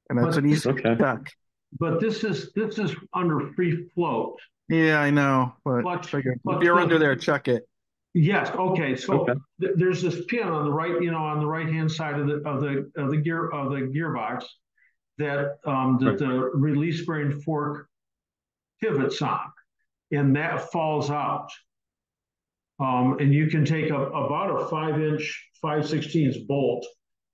And that's But- an easy Okay. check. But this is under free float. Yeah, I know, but figured if you're under there, check it. Yes. Okay. So Okay. there's this pin on the right, on the right hand side of the gearbox that the release bearing fork pivots on, and that falls out. And you can take about a 5-inch 5/16 bolt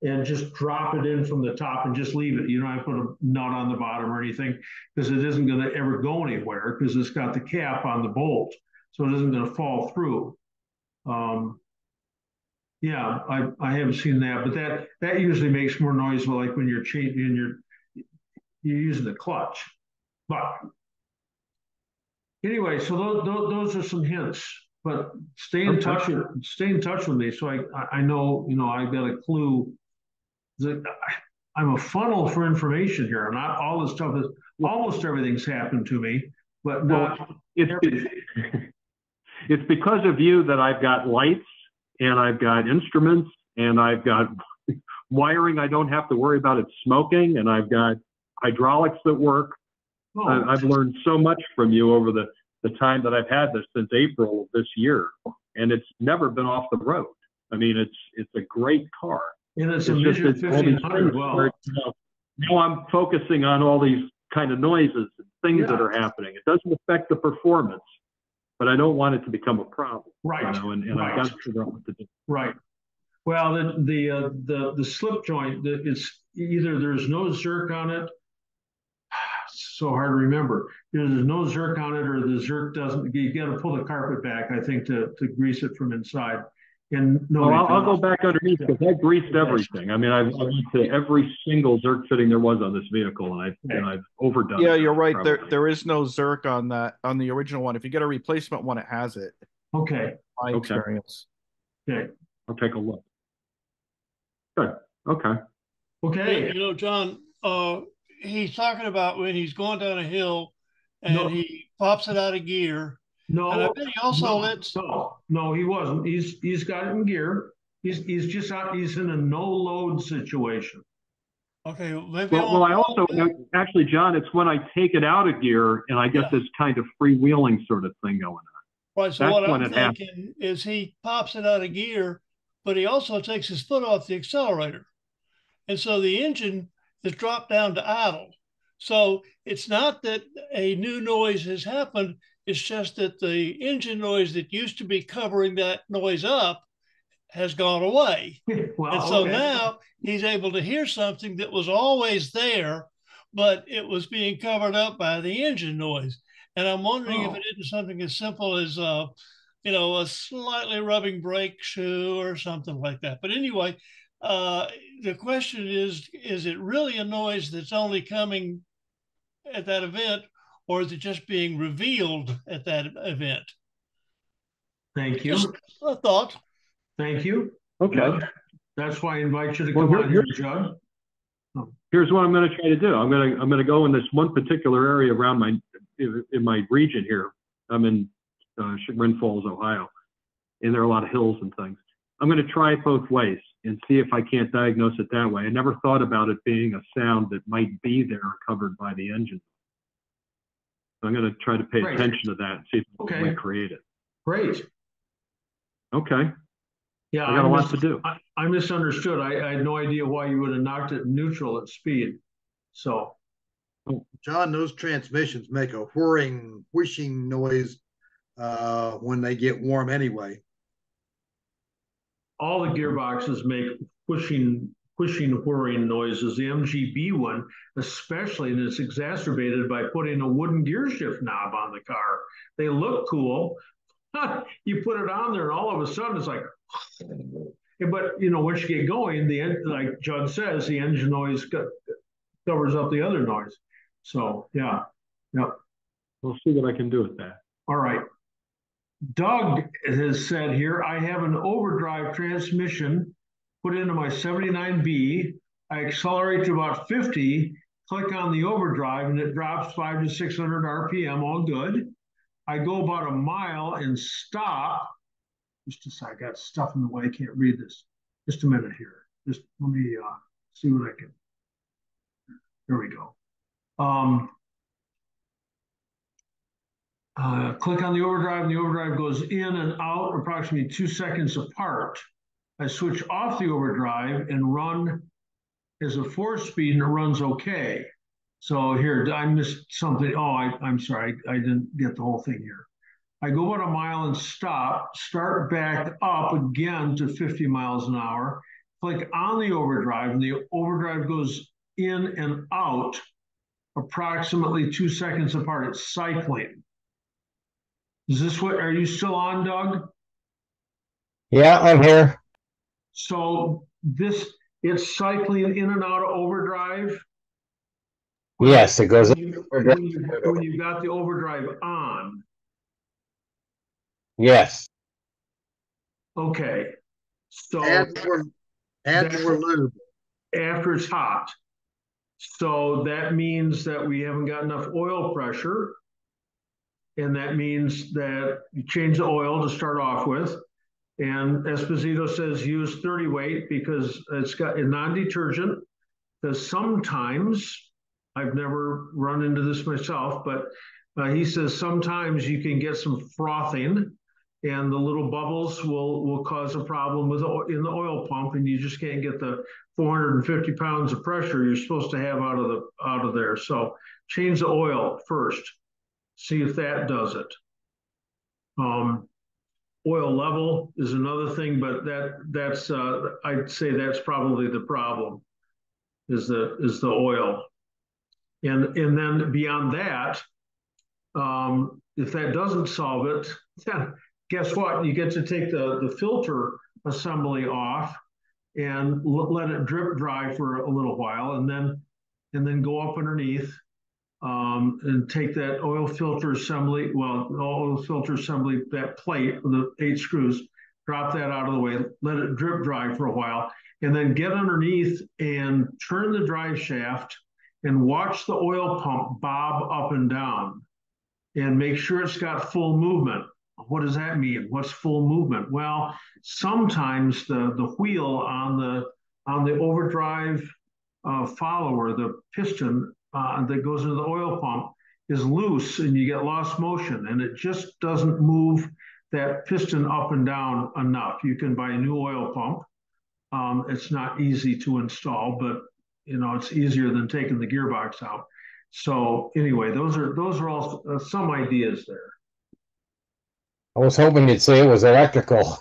and just drop it in from the top and just leave it. You don't have to put a nut on the bottom or anything, because it isn't going to ever go anywhere, because it's got the cap on the bolt, so it isn't going to fall through. Yeah, I haven't seen that, but that usually makes more noise, like when you're changing you're using the clutch. But anyway, so those are some hints. But stay in touch with me, so I know I've got a clue. I'm a funnel for information here. Not all this stuff is, almost everything's happened to me, but not everything. It's because of you that I've got lights, and I've got instruments, and I've got wiring I don't have to worry about it smoking, and I've got hydraulics that work. Oh. I've learned so much from you over the time that I've had this, since April of this year, and it's never been off the road. I mean, it's a great car. And it's a Midget 1500 well. Now I'm focusing on all these kind of noises and things that are happening. It doesn't affect the performance, but I don't want it to become a problem. Right. And I've got to figure out what to do. Right. Well, the slip joint, it's either there's no zerk on it. It's so hard to remember. Either there's no zerk on it, or the zerk doesn't. You got to pull the carpet back, I think, to grease it from inside. And no, well, I'll go back underneath, because I greased everything. I mean, I went to every single zerk fitting there was on this vehicle, and I've overdone it. Yeah, you're right. Probably. There is no Zerk on the original one. If you get a replacement one, it has it. Okay. My experience. Okay. I'll take a look. Good. Okay. Okay. John, he's talking about when he's going down a hill and he pops it out of gear. No, and I bet he also lets. No, he wasn't. He's got it in gear. He's just out. He's in a no load situation. Okay, maybe. Well, I also actually, John, it's when I take it out of gear and I get this kind of freewheeling sort of thing going on. Right. So what I'm thinking is he pops it out of gear, but he also takes his foot off the accelerator, and so the engine is dropped down to idle. So it's not that a new noise has happened. It's just that the engine noise that used to be covering that noise up has gone away. Well, and so now he's able to hear something that was always there, but it was being covered up by the engine noise. And I'm wondering if it isn't something as simple as, a slightly rubbing brake shoe or something like that. But anyway, the question is it really a noise that's only coming at that event, or is it just being revealed at that event? Thank you. Just a thought. Thank you. Okay. Judd. That's why I invite you to come on here, Judd. Here's what I'm going to try to do. I'm going to go in this one particular area around in my region here. I'm in Chagrin Falls, Ohio, and there are a lot of hills and things. I'm going to try it both ways and see if I can't diagnose it that way. I never thought about it being a sound that might be there covered by the engine. So I'm going to try to pay attention to that and see if I can create it. Great. Okay. Yeah, I got a lot to do. I misunderstood. I had no idea why you would have knocked it neutral at speed. So, John, those transmissions make a whirring, whooshing noise when they get warm anyway. All the gearboxes make whirring noises. The MGB one, especially, and it's exacerbated by putting a wooden gear shift knob on the car. They look cool. You put it on there, and all of a sudden it's like. But once you get going, like Judd says, the engine noise covers up the other noise. So yeah. We'll see what I can do with that. All right. Doug has said here, I have an overdrive transmission put into my 79B. I accelerate to about 50, click on the overdrive, and it drops 500 to 600 RPM, all good. I go about a mile and stop. Just a second, I got stuff in the way. I can't read this. Just a minute here. Just let me see what I can. There we go. Click on the overdrive, and the overdrive goes in and out approximately 2 seconds apart. I switch off the overdrive and run as a 4-speed, and it runs okay. So here, I missed something. Oh, I'm sorry, I didn't get the whole thing here. I go about a mile and stop, start back up again to 50 miles an hour, click on the overdrive, and the overdrive goes in and out approximately 2 seconds apart. It's cycling. Is this what, are you still on, Doug? Yeah, I'm here. So it's cycling in and out of overdrive? Yes, it goes. When you got the overdrive on. Yes. Okay. So we're lube. After it's hot. So that means that we haven't got enough oil pressure. And that means that you change the oil to start off with. And Esposito says use 30 weight because it's got a non-detergent. Because sometimes, I've never run into this myself, but he says sometimes you can get some frothing and the little bubbles will cause a problem in the oil pump, and you just can't get the 450 pounds of pressure you're supposed to have out of there. So change the oil first. See if that does it. Oil level is another thing, but that's I'd say that's probably the problem. Is the oil, and then beyond that, if that doesn't solve it, then guess what? You get to take the filter assembly off and let it drip dry for a little while, and then go up underneath and take that oil filter assembly, that plate with the 8 screws, drop that out of the way, let it drip dry for a while, and then get underneath and turn the drive shaft and watch the oil pump bob up and down and make sure it's got full movement. What does that mean? What's full movement? Well, sometimes the wheel on the overdrive follower, the piston that goes into the oil pump, is loose and you get lost motion, and it just doesn't move that piston up and down enough. You can buy a new oil pump. It's not easy to install, but it's easier than taking the gearbox out. So anyway, those are all some ideas there. I was hoping you'd say it was electrical.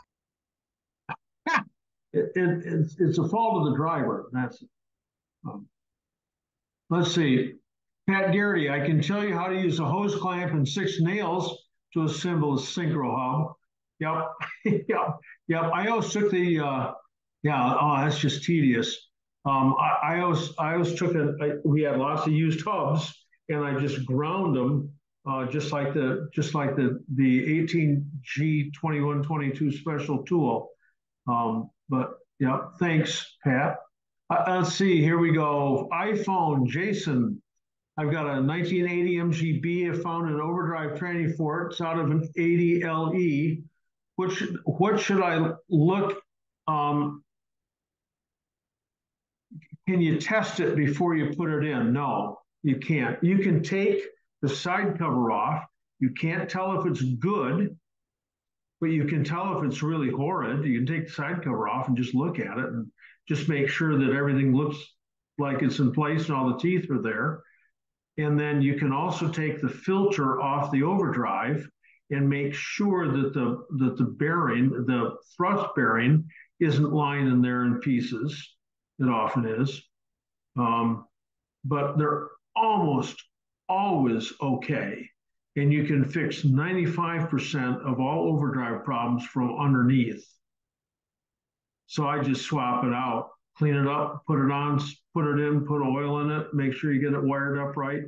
It's a fault of the driver. That's let's see. Pat Garrity, I can tell you how to use a hose clamp and 6 nails to assemble a synchro hub. Yep, yep. I always took the that's just tedious. I always took we had lots of used hubs, and I just ground them just like the 18G2122 special tool. But yeah, thanks, Pat. Let's see, here we go. iPhone, Jason. I've got a 1980 MGB. I found an overdrive tranny for it. It's out of an 80 LE. What should I look? Can you test it before you put it in? No, you can't. You can take the side cover off. You can't tell if it's good, but you can tell if it's really horrid. You can take the side cover off and just look at it and just make sure that everything looks like it's in place and all the teeth are there. And then you can also take the filter off the overdrive and make sure that the bearing, the thrust bearing, isn't lying in there in pieces. It often is. But they're almost always okay. And you can fix 95% of all overdrive problems from underneath. So I just swap it out, clean it up, put it on, put it in, put oil in it, make sure you get it wired up right,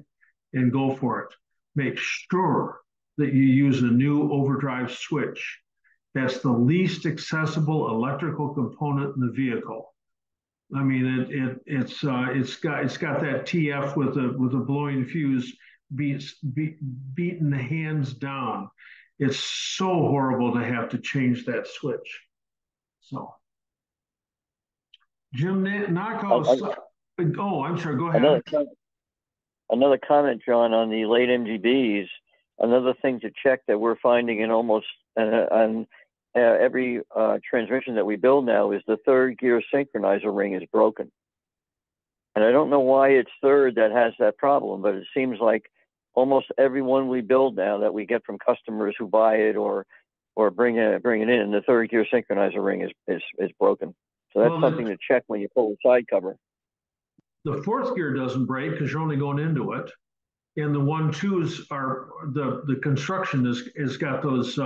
and go for it. Make sure that you use a new overdrive switch. That's the least accessible electrical component in the vehicle. I mean, it's got that TF with a blowing fuse beaten hands down. It's so horrible to have to change that switch. So, Jim Knockout. Oh, I'm sorry. Go ahead. Another comment, John, on the late MGBs. Another thing to check that we're finding in almost on every transmission that we build now is the third gear synchronizer ring is broken. And I don't know why it's third that has that problem, but it seems like almost every one we build now that we get from customers who buy it or bring it in, the third gear synchronizer ring is broken. So that's something to check when you pull the side cover. The fourth gear doesn't break because you're only going into it, and the 1-2s are the construction is got those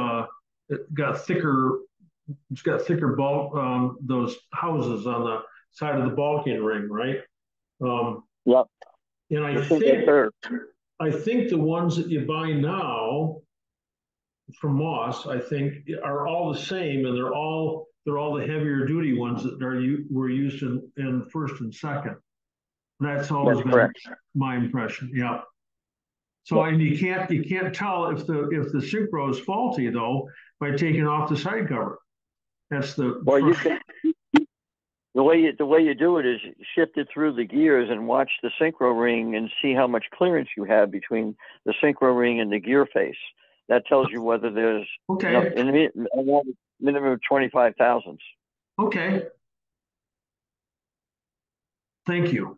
it's got thicker bulk those houses on the side of the bulkhead ring, right? Yep. And I think the ones that you buy now from Moss, I think, are all the same, and they're all the heavier duty ones that were used in first and second. That's always been my impression. Yeah. So and you can't tell if the synchro is faulty though by taking off the side cover. That's the the way you do it is shift it through the gears and watch the synchro ring and see how much clearance you have between the synchro ring and the gear face. That tells you whether there's minimum of 25 thousandths. Okay. Thank you.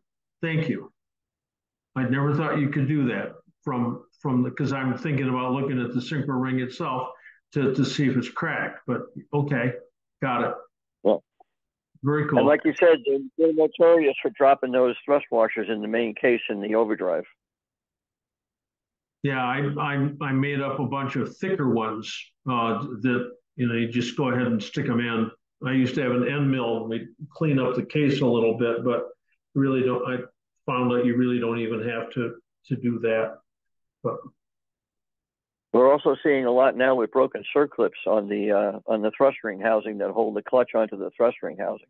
I never thought you could do that because I'm thinking about looking at the synchro ring itself to see if it's cracked. But okay, got it. Yeah. Very cool. And like you said, they're notorious for dropping those thrust washers in the main case in the overdrive. Yeah, I made up a bunch of thicker ones that you just go ahead and stick them in. I used to have an end mill. We clean up the case a little bit, but really don't. I found out you really don't even have to do that. But we're also seeing a lot now with broken circlips on the thrust ring housing that hold the clutch onto the thrust ring housing.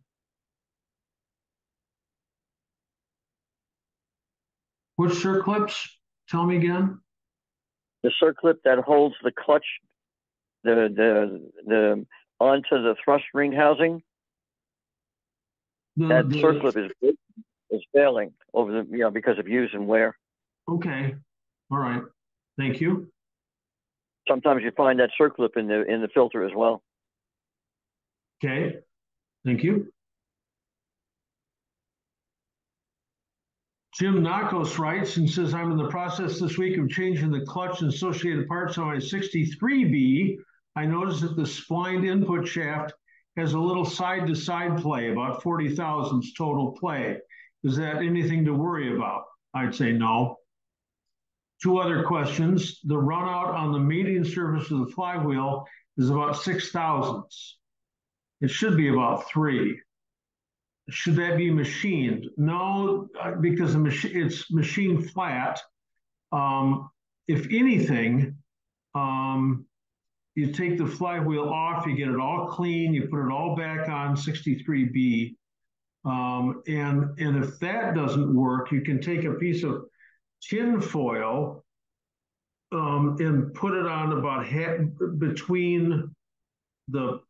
Which circlips? Tell me again. The circlip that holds the clutch, the onto the thrust ring housing. That circlip is failing over because of use and wear. Okay, all right. Thank you. Sometimes you find that circlip in the filter as well. Okay, thank you. Jim Nakos writes and says, I'm in the process this week of changing the clutch and associated parts on my 63B. I noticed that the splined input shaft has a little side-to-side play, about 40 thousandths total play. Is that anything to worry about? I'd say no. Two other questions. The runout on the mating surface of the flywheel is about 6 thousandths. It should be about 3. Should that be machined? No, because it's machined flat. If anything, you take the flywheel off, you get it all clean, you put it all back on 63B. And if that doesn't work, you can take a piece of tin foil and put it on about between the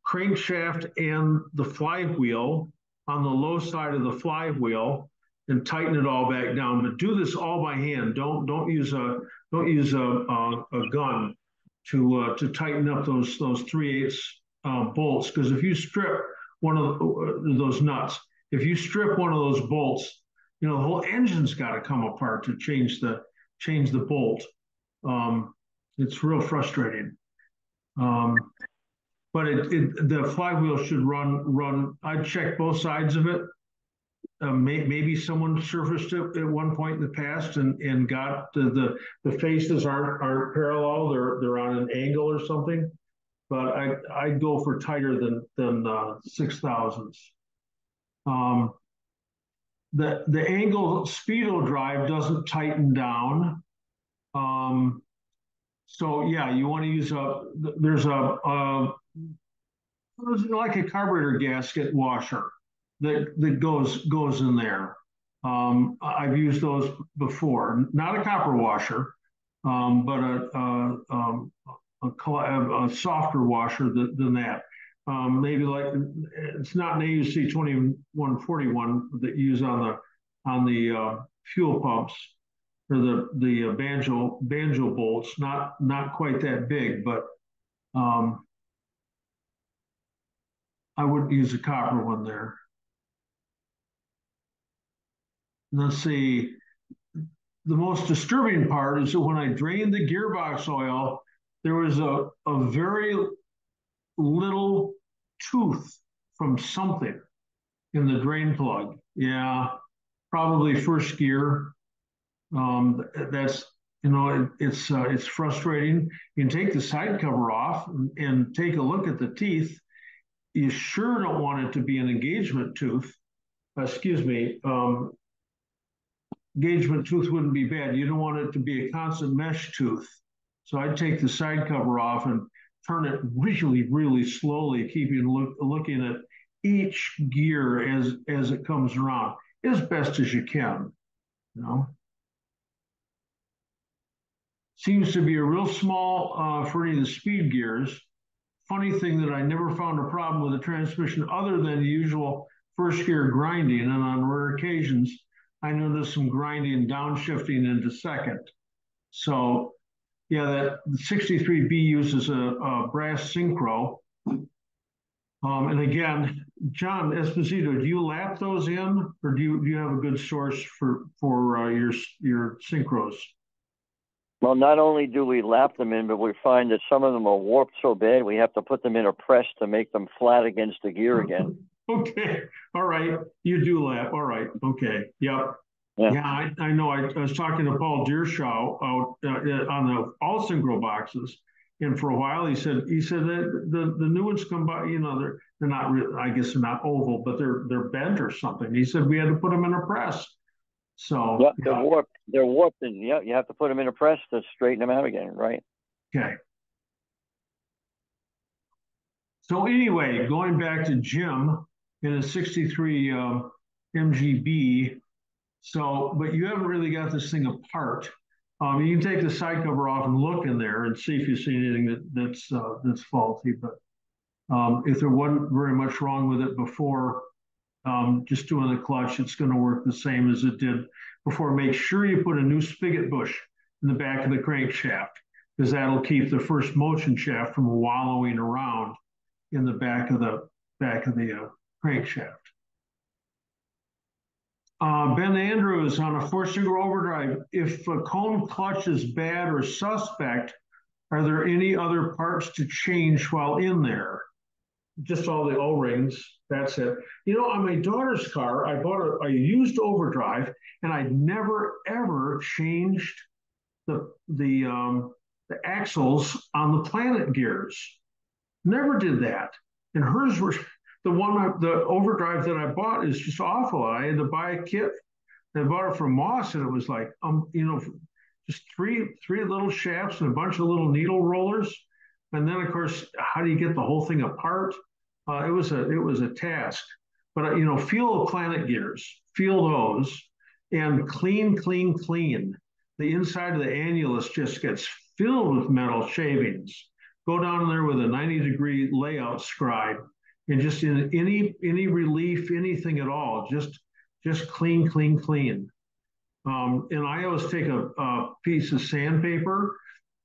crankshaft and the flywheel on the low side of the flywheel and tighten it all back down. But do this all by hand. Don't use a gun to tighten up those 3/8 bolts, because if you strip one of those nuts, if you strip one of those bolts, the whole engine's got to come apart to change the bolt. It's real frustrating. But the flywheel should run. I'd check both sides of it. Maybe someone surfaced it at one point in the past and got the faces aren't parallel. They're on an angle or something. But I'd go for tighter than 6 thousandths. The angle speedo drive doesn't tighten down. So yeah, you want to use there's like a carburetor gasket washer that goes in there. I've used those before. Not a copper washer, but a softer washer than that. Maybe like it's not an AUC 2141 that you use on the fuel pumps or the banjo bolts. Not quite that big, but I wouldn't use a copper one there. Let's see. The most disturbing part is that when I drained the gearbox oil, there was a very little tooth from something in the drain plug. Yeah, probably first gear. That's, you know, it's frustrating. You can take the side cover off and take a look at the teeth. You sure don't want it to be an engagement tooth. Excuse me. Engagement tooth wouldn't be bad. You don't want it to be a constant mesh tooth. So I'd take the side cover off and turn it really, really slowly, looking at each gear as it comes around as best as you can, you know. Seems to be a real small for any of the speed gears. Funny thing that I never found a problem with the transmission other than the usual first gear grinding, and on rare occasions, I noticed some grinding downshifting into second. So yeah, that 63B uses a brass synchro. And again, John Esposito, do you lap those in, or do you have a good source for your synchros? Well, not only do we lap them in, but we find that some of them are warped so bad we have to put them in a press to make them flat against the gear again. Okay, all right, you do lap. All right, okay, yep. Yeah, I know. I was talking to Paul Deershaw out on the all synchro boxes, and for a while he said that the new ones come by, you know, they're not real. I guess they're not oval, but they're bent or something. He said we had to put them in a press. So yeah, they're warped. They're warped, and yeah, you have to put them in a press to straighten them out again, right? Okay. So anyway, going back to Jim in a 63 MGB. So, but you haven't really got this thing apart. You can take the side cover off and look in there and see if you see anything that's faulty. But if there wasn't very much wrong with it before, just doing the clutch, it's going to work the same as it did before. Make sure you put a new spigot bush in the back of the crankshaft, because that'll keep the first motion shaft from wallowing around in the back of the crankshaft. Ben Andrews on a four-cylinder overdrive. If a cone clutch is bad or suspect, are there any other parts to change while in there? Just all the O-rings. That's it. You know, on my daughter's car, I bought a used overdrive, and I'd never ever changed the axles on the Planet gears. Never did that. And hers were the overdrive that I bought is just awful. I had to buy a kit. I bought it from Moss, and it was like, you know, just three little shafts and a bunch of little needle rollers. And then, of course, how do you get the whole thing apart? It was a task. But you know, feel the Planet gears, feel those, and clean. The inside of the annulus just gets filled with metal shavings. Go down there with a 90-degree layout scribe, and just in any relief, anything at all, just clean. And I always take a piece of sandpaper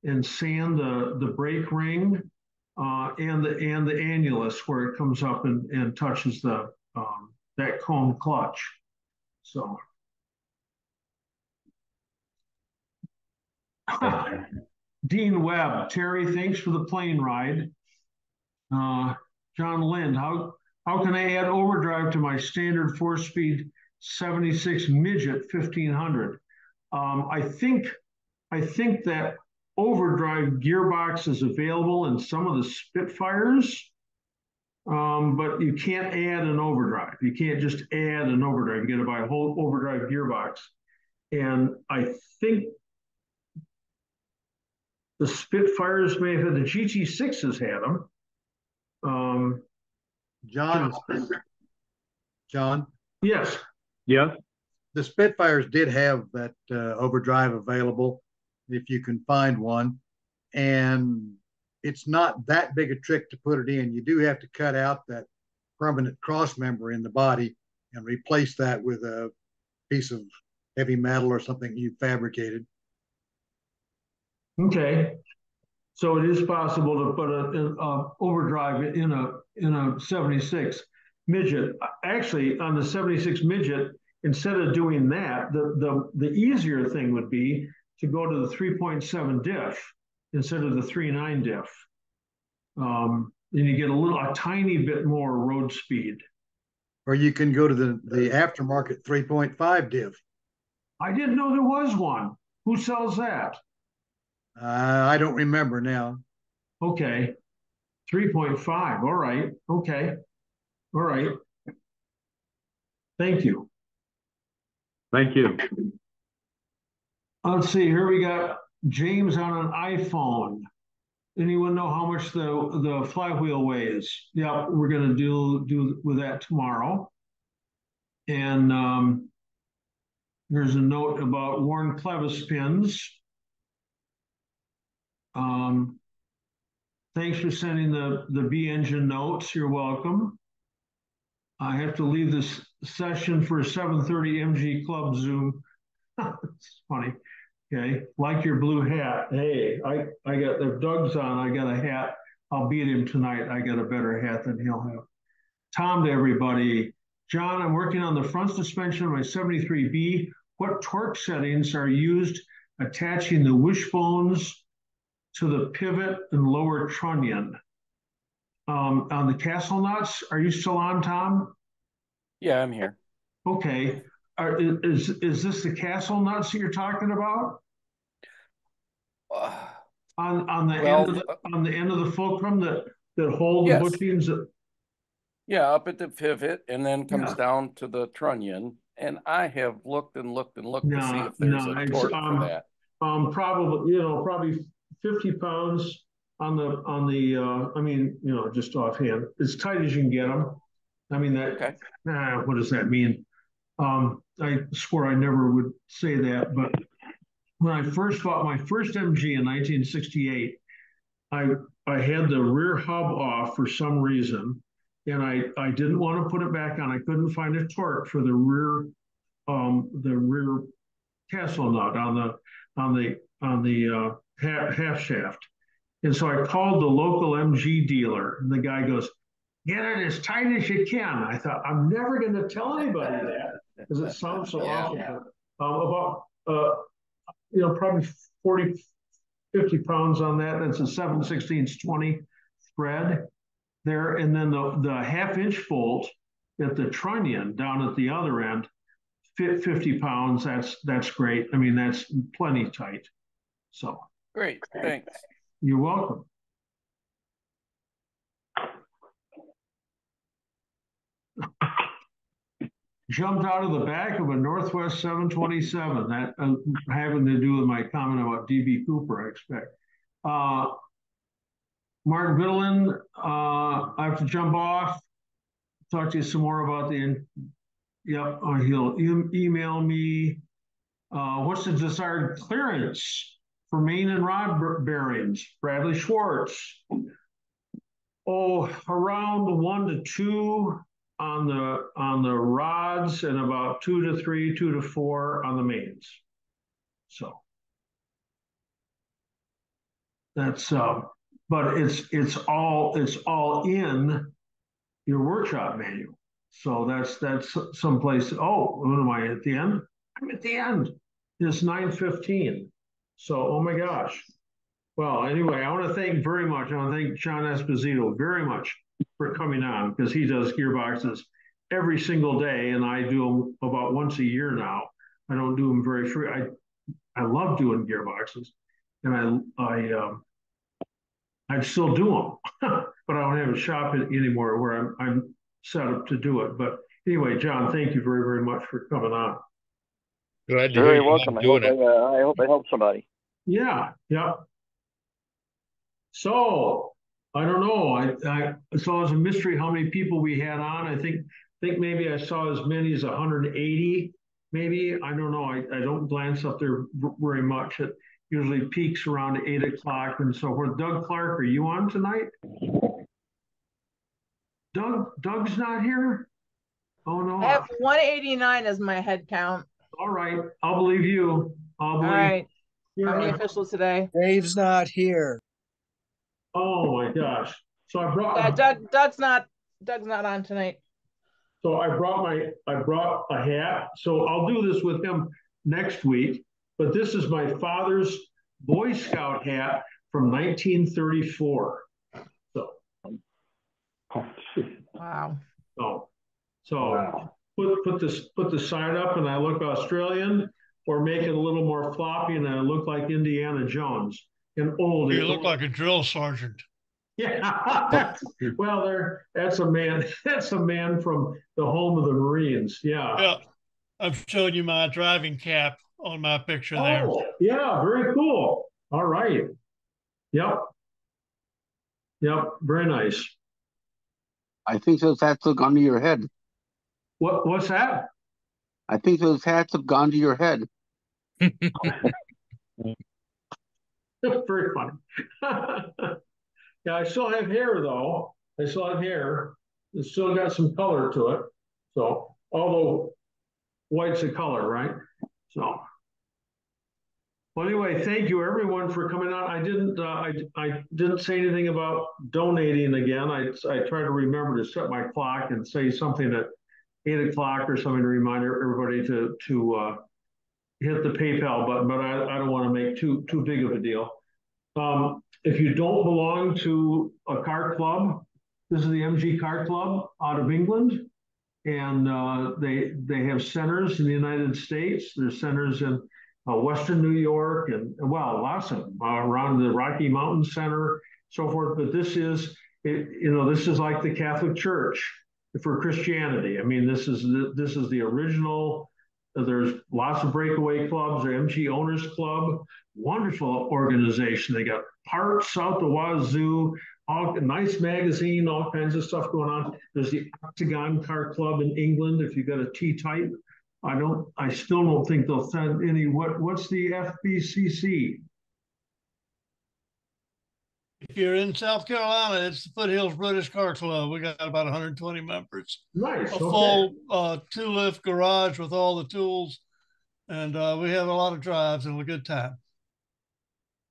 and sand the brake ring and the annulus where it comes up and touches the that cone clutch. So Dean Webb, Terry, thanks for the plane ride. John Lind, how can I add overdrive to my standard 4-speed 76 Midget 1500? I think that overdrive gearbox is available in some of the Spitfires, but you can't add an overdrive. You can't just add an overdrive. You got to buy a whole overdrive gearbox. And I think the Spitfires may have had, the GT6s had them. John. Yes. Yeah. the Spitfires did have that overdrive available if you can find one, and it's not that big a trick to put it in. You do have to cut out that permanent cross member in the body and replace that with a piece of heavy metal or something you fabricated. Okay. So it is possible to put a overdrive in a 76 Midget. Actually, on the 76 Midget, instead of doing that, the easier thing would be to go to the 3.7 diff instead of the 3.9 diff. And you get a tiny bit more road speed. Or you can go to the aftermarket 3.5 diff. I didn't know there was one. Who sells that? I don't remember now. Okay. 3.5. All right. Okay. All right. Thank you. Thank you. Let's see. Here we got James on an iPhone. Anyone know how much the flywheel weighs? Yeah, we're going to do with that tomorrow. And there's a note about worn clevis pins. Thanks for sending the B engine notes. You're welcome. I have to leave this session for a 7:30 MG Club Zoom. It's funny. Okay, like your blue hat. Hey, I got, if Doug's on, I got a hat. I'll beat him tonight. I got a better hat than he'll have. Tom to everybody. John, I'm working on the front suspension of my 73B. What torque settings are used attaching the wishbones to the pivot and lower trunnion? On the castle nuts, are you still on, Tom? Yeah, I'm here. Okay. Is this the castle nuts that you're talking about? On the end of the fulcrum that hold the bushings? Yeah, up at the pivot and then comes down to the trunnion. And I have looked and looked and looked to see if there's a torque for that. Probably 50 pounds on the I mean, just offhand, as tight as you can get them. I mean, that, what does that mean? I swore I never would say that, but when I first bought my first MG in 1968, I had the rear hub off for some reason, and I didn't want to put it back on. I couldn't find a torque for the rear castle nut on the half shaft. And so I called the local MG dealer, and the guy goes, "Get it as tight as you can." I thought, I'm never going to tell anybody that because it sounds so awful. About probably 40, 50 pounds on that. That's a 7/16 20 thread there. And then the half-inch bolt at the trunnion down at the other end, 50 pounds. That's great. I mean, that's plenty tight. So great. Thanks. You're welcome. Jumped out of the back of a Northwest 727. That having to do with my comment about DB Cooper, I expect. Mark Vittlein, I have to jump off. Talk to you some more about he'll email me. What's the desired clearance for main and rod bearings? Bradley Schwartz. Around 1 to 2 on the rods, and about 2 to 3, 2 to 4 on the mains. So that's but it's all in your workshop manual. So that's someplace. Oh, what am I at the end? I'm at the end. It's 9:15. So, oh my gosh. Well, anyway, I want to thank very much. I want to thank John Esposito very much for coming on, because he does gearboxes every single day, and I do them about once a year now. I don't do them very free. I love doing gearboxes, and I still do them, but I don't have a shop anymore where I'm set up to do it. But anyway, John, thank you very, very much for coming on. Glad to hear you welcome. I hope I help somebody. Yeah. So I don't know. I saw it was a mystery how many people we had on. I think maybe I saw as many as 180 maybe, I don't know. I don't glance up there very much. It usually peaks around 8 o'clock and so forth. Doug Clark, are you on tonight? Doug's not here? Oh, no. I have 189 as my head count. All right. I'll believe you. I'll believe All right. you. I'm the official today. Dave's not here. Oh my gosh. So I brought Doug's not on tonight. So I brought a hat. So I'll do this with him next week. But this is my father's Boy Scout hat from 1934. So wow. So wow. Put the sign up and I look Australian, or make it a little more floppy and I look like Indiana Jones. And old. You look like a drill sergeant. Yeah. Well, that's a man. That's a man from the home of the Marines. Yeah. Yeah. I've shown you my driving cap on my picture there. Oh, yeah. Very cool. All right. Yep. Very nice. I think those hats have gone to your head. What's that? I think those hats have gone to your head. Very funny. Yeah, I still have hair though. I still have hair. It's still got some color to it. So, although white's a color, right? So, well, anyway, thank you everyone for coming out. I didn't say anything about donating again. I try to remember to set my clock and say something at 8 o'clock or something to remind everybody to hit the PayPal button. But I don't want to make too big of a deal. If you don't belong to a car club, this is the MG Car Club out of England, and they have centers in the United States. There's centers in Western New York, and well, lots of them around the Rocky Mountain Center, so forth. But this is, this is like the Catholic Church for Christianity. I mean, this is the original. There's lots of breakaway clubs. The MG Owners Club, wonderful organization. They got parts out the wazoo, all nice magazine, all kinds of stuff going on. There's the Octagon Car Club in England. If you got a T-type, I still don't think they'll send any. What's the FBCC? If you're in South Carolina, it's the Foothills British Car Club. We got about 120 members. Nice. A full 2-lift garage with all the tools. And we have a lot of drives and a good time.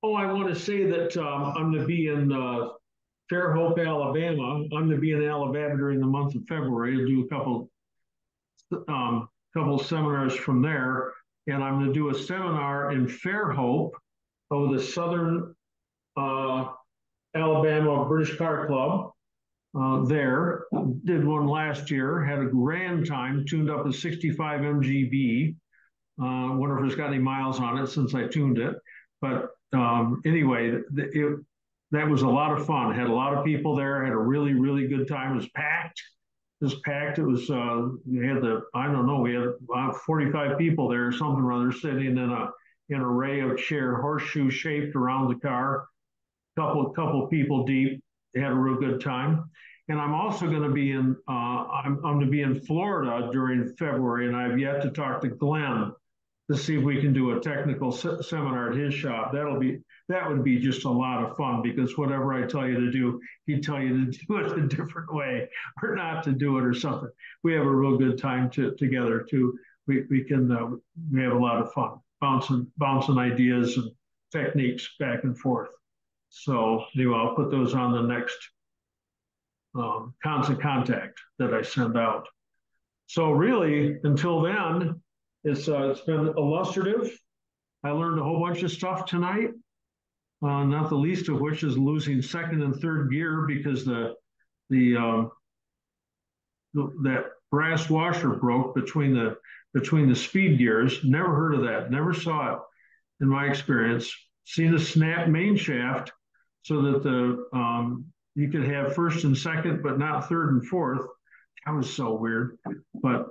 Oh, I want to say that I'm going to be in Fairhope, Alabama. I'm going to be in Alabama during the month of February to do a couple seminars from there. And I'm going to do a seminar in Fairhope of the Southern Alabama British Car Club there. Did one last year, had a grand time, tuned up a 65 MGB. Wonder if it's got any miles on it since I tuned it. But anyway, that was a lot of fun. Had a lot of people there, had a really, really good time. It was packed. It was, we had we had about 45 people there or something or other sitting in an array of chair, horseshoe shaped around the car. Couple people deep. They had a real good time. And I'm also going to be in I'm going to be in Florida during February, and I've yet to talk to Glenn to see if we can do a technical seminar at his shop. That would be just a lot of fun, because whatever I tell you to do, he'd tell you to do it a different way or not to do it or something. We have a real good time together too. We have a lot of fun bouncing ideas and techniques back and forth. So anyway, I'll put those on the next constant contact that I send out. So really, until then, it's been illustrative. I learned a whole bunch of stuff tonight, not the least of which is losing second and third gear because that brass washer broke between the speed gears. Never heard of that. Never saw it in my experience. Seen a snap main shaft so that you could have first and second, but not third and fourth. That was so weird. But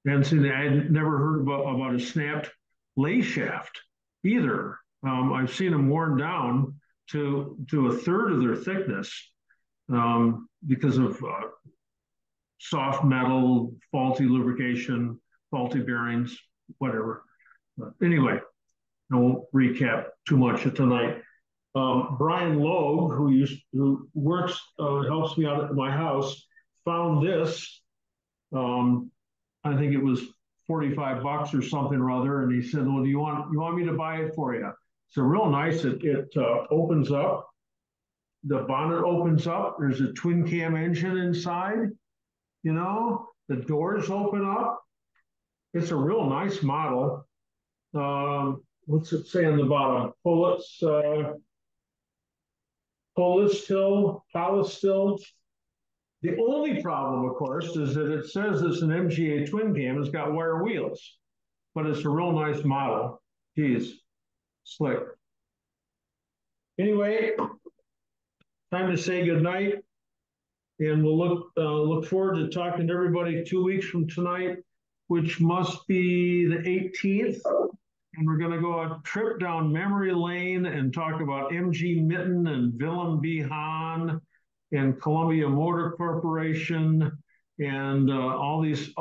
and see, I had never heard about a snapped lay shaft either. I've seen them worn down to a third of their thickness because of soft metal, faulty lubrication, faulty bearings, whatever. But anyway, I won't recap too much tonight. Brian Logue, who works, helps me out at my house, found this. I think it was $45 or something or other, and he said, "Well, do you want me to buy it for you?" So real nice. It opens up. The bonnet opens up. There's a twin cam engine inside. You know, the doors open up. It's a real nice model. What's it say on the bottom? Polistil. The only problem, of course, is that it says it's an MGA twin cam. It's got wire wheels, but it's a real nice model. Geez, slick. Anyway, time to say goodnight, and we'll look forward to talking to everybody 2 weeks from tonight, which must be the 18th. And we're going to go a trip down memory lane and talk about MG Mitten and Willem B. Hahn and Columbia Motor Corporation and all these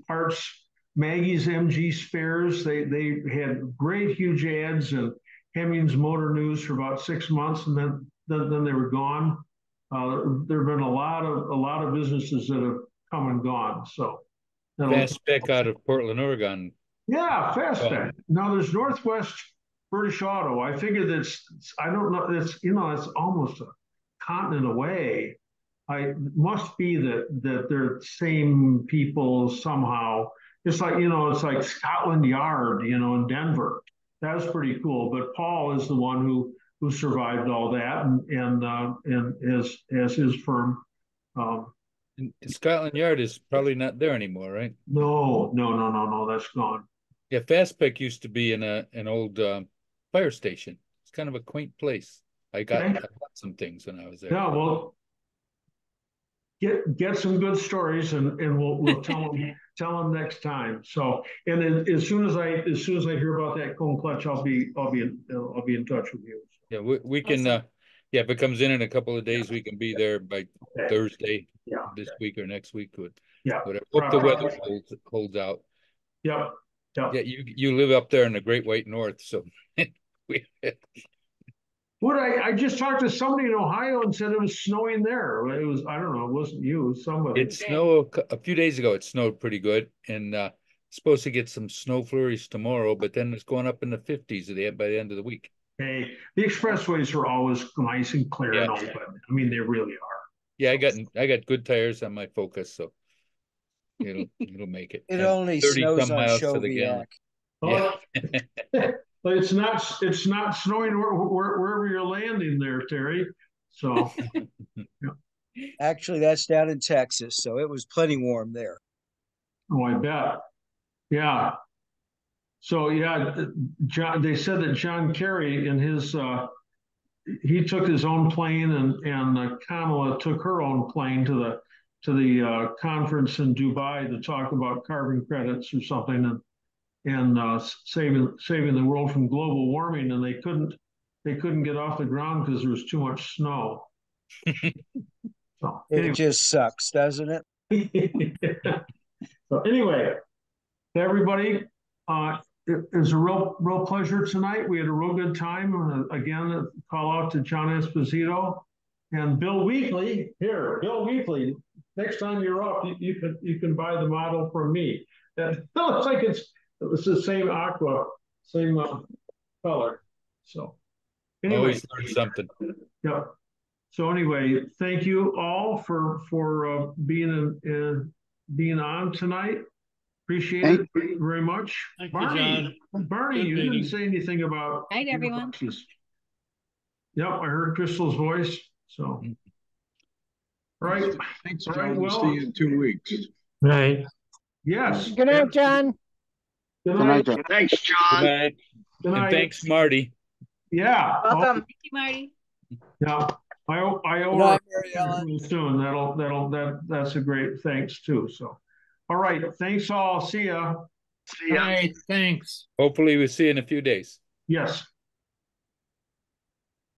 parts. Maggie's MG Spares. They had great huge ads in Hemmings Motor News for about 6 months, and then they were gone. There have been a lot of businesses that have come and gone. So Fast Spec out of Portland, Oregon. Yeah, Fast Spec. Now there's Northwest British Auto. I figured I don't know. It's almost a continent away. It must be that they're the same people somehow. It's like, it's like Scotland Yard, in Denver. That was pretty cool. But Paul is the one who survived all that and as his firm. And Scotland Yard is probably not there anymore, right? No, that's gone. Yeah, Fast Spec used to be in an old fire station. It's kind of a quaint place. I got some things when I was there. Yeah, well, get some good stories, and we'll tell them next time. So, and as soon as I hear about that cone clutch, I'll be in touch with you. Yeah, we can. Awesome. Yeah, if it comes in a couple of days, we can be there by Thursday this week or next week. Whatever. Hope the weather holds out. Yep. Yeah, you live up there in the Great White North, so I just talked to somebody in Ohio and said it was snowing there. It was, I don't know, it wasn't you, it was somebody. It snowed a few days ago. It snowed pretty good, and supposed to get some snow flurries tomorrow, but then it's going up in the 50s by the end of the week. Hey, the expressways are always nice and clear and open. I mean, they really are. Yeah, I got good tires on my Focus, so it'll make it. It only snows on Shoviak. Yeah. But it's not snowing wherever you're landing there, Terry. So actually, that's down in Texas, so it was plenty warm there. Oh, I bet. Yeah. So John. They said that John Kerry in his he took his own plane, and Kamala took her own plane to the conference in Dubai to talk about carbon credits or something, and saving the world from global warming, and they couldn't get off the ground because there was too much snow. So anyway. It just sucks, doesn't it? So anyway, everybody, it was a real pleasure tonight. We had a real good time. Again, call out to John Esposito and Bill Weekly. Here, Bill Weekly. Next time you're up, you can buy the model from me. It looks like it's the same aqua, same color. So anyway, always learn something. Yeah. So anyway, thank you all for being on tonight. Appreciate it very much. Thank Barney, you, John. Barney, you didn't say anything about. Night, everyone. Yep, I heard Crystal's voice. So, all right. Thanks, All John. right, We'll see you in 2 weeks. Right. Yes. Good night, John. Good night. John. Thanks, John. Good night. Good night. And thanks, Marty. Yeah. Welcome. Thank you, Marty. Yeah. I night, Mary Ellen. soon. That's a great thanks too. So, all right. Thanks all. See ya. See ya. All right, thanks. Hopefully we'll see you in a few days. Yes.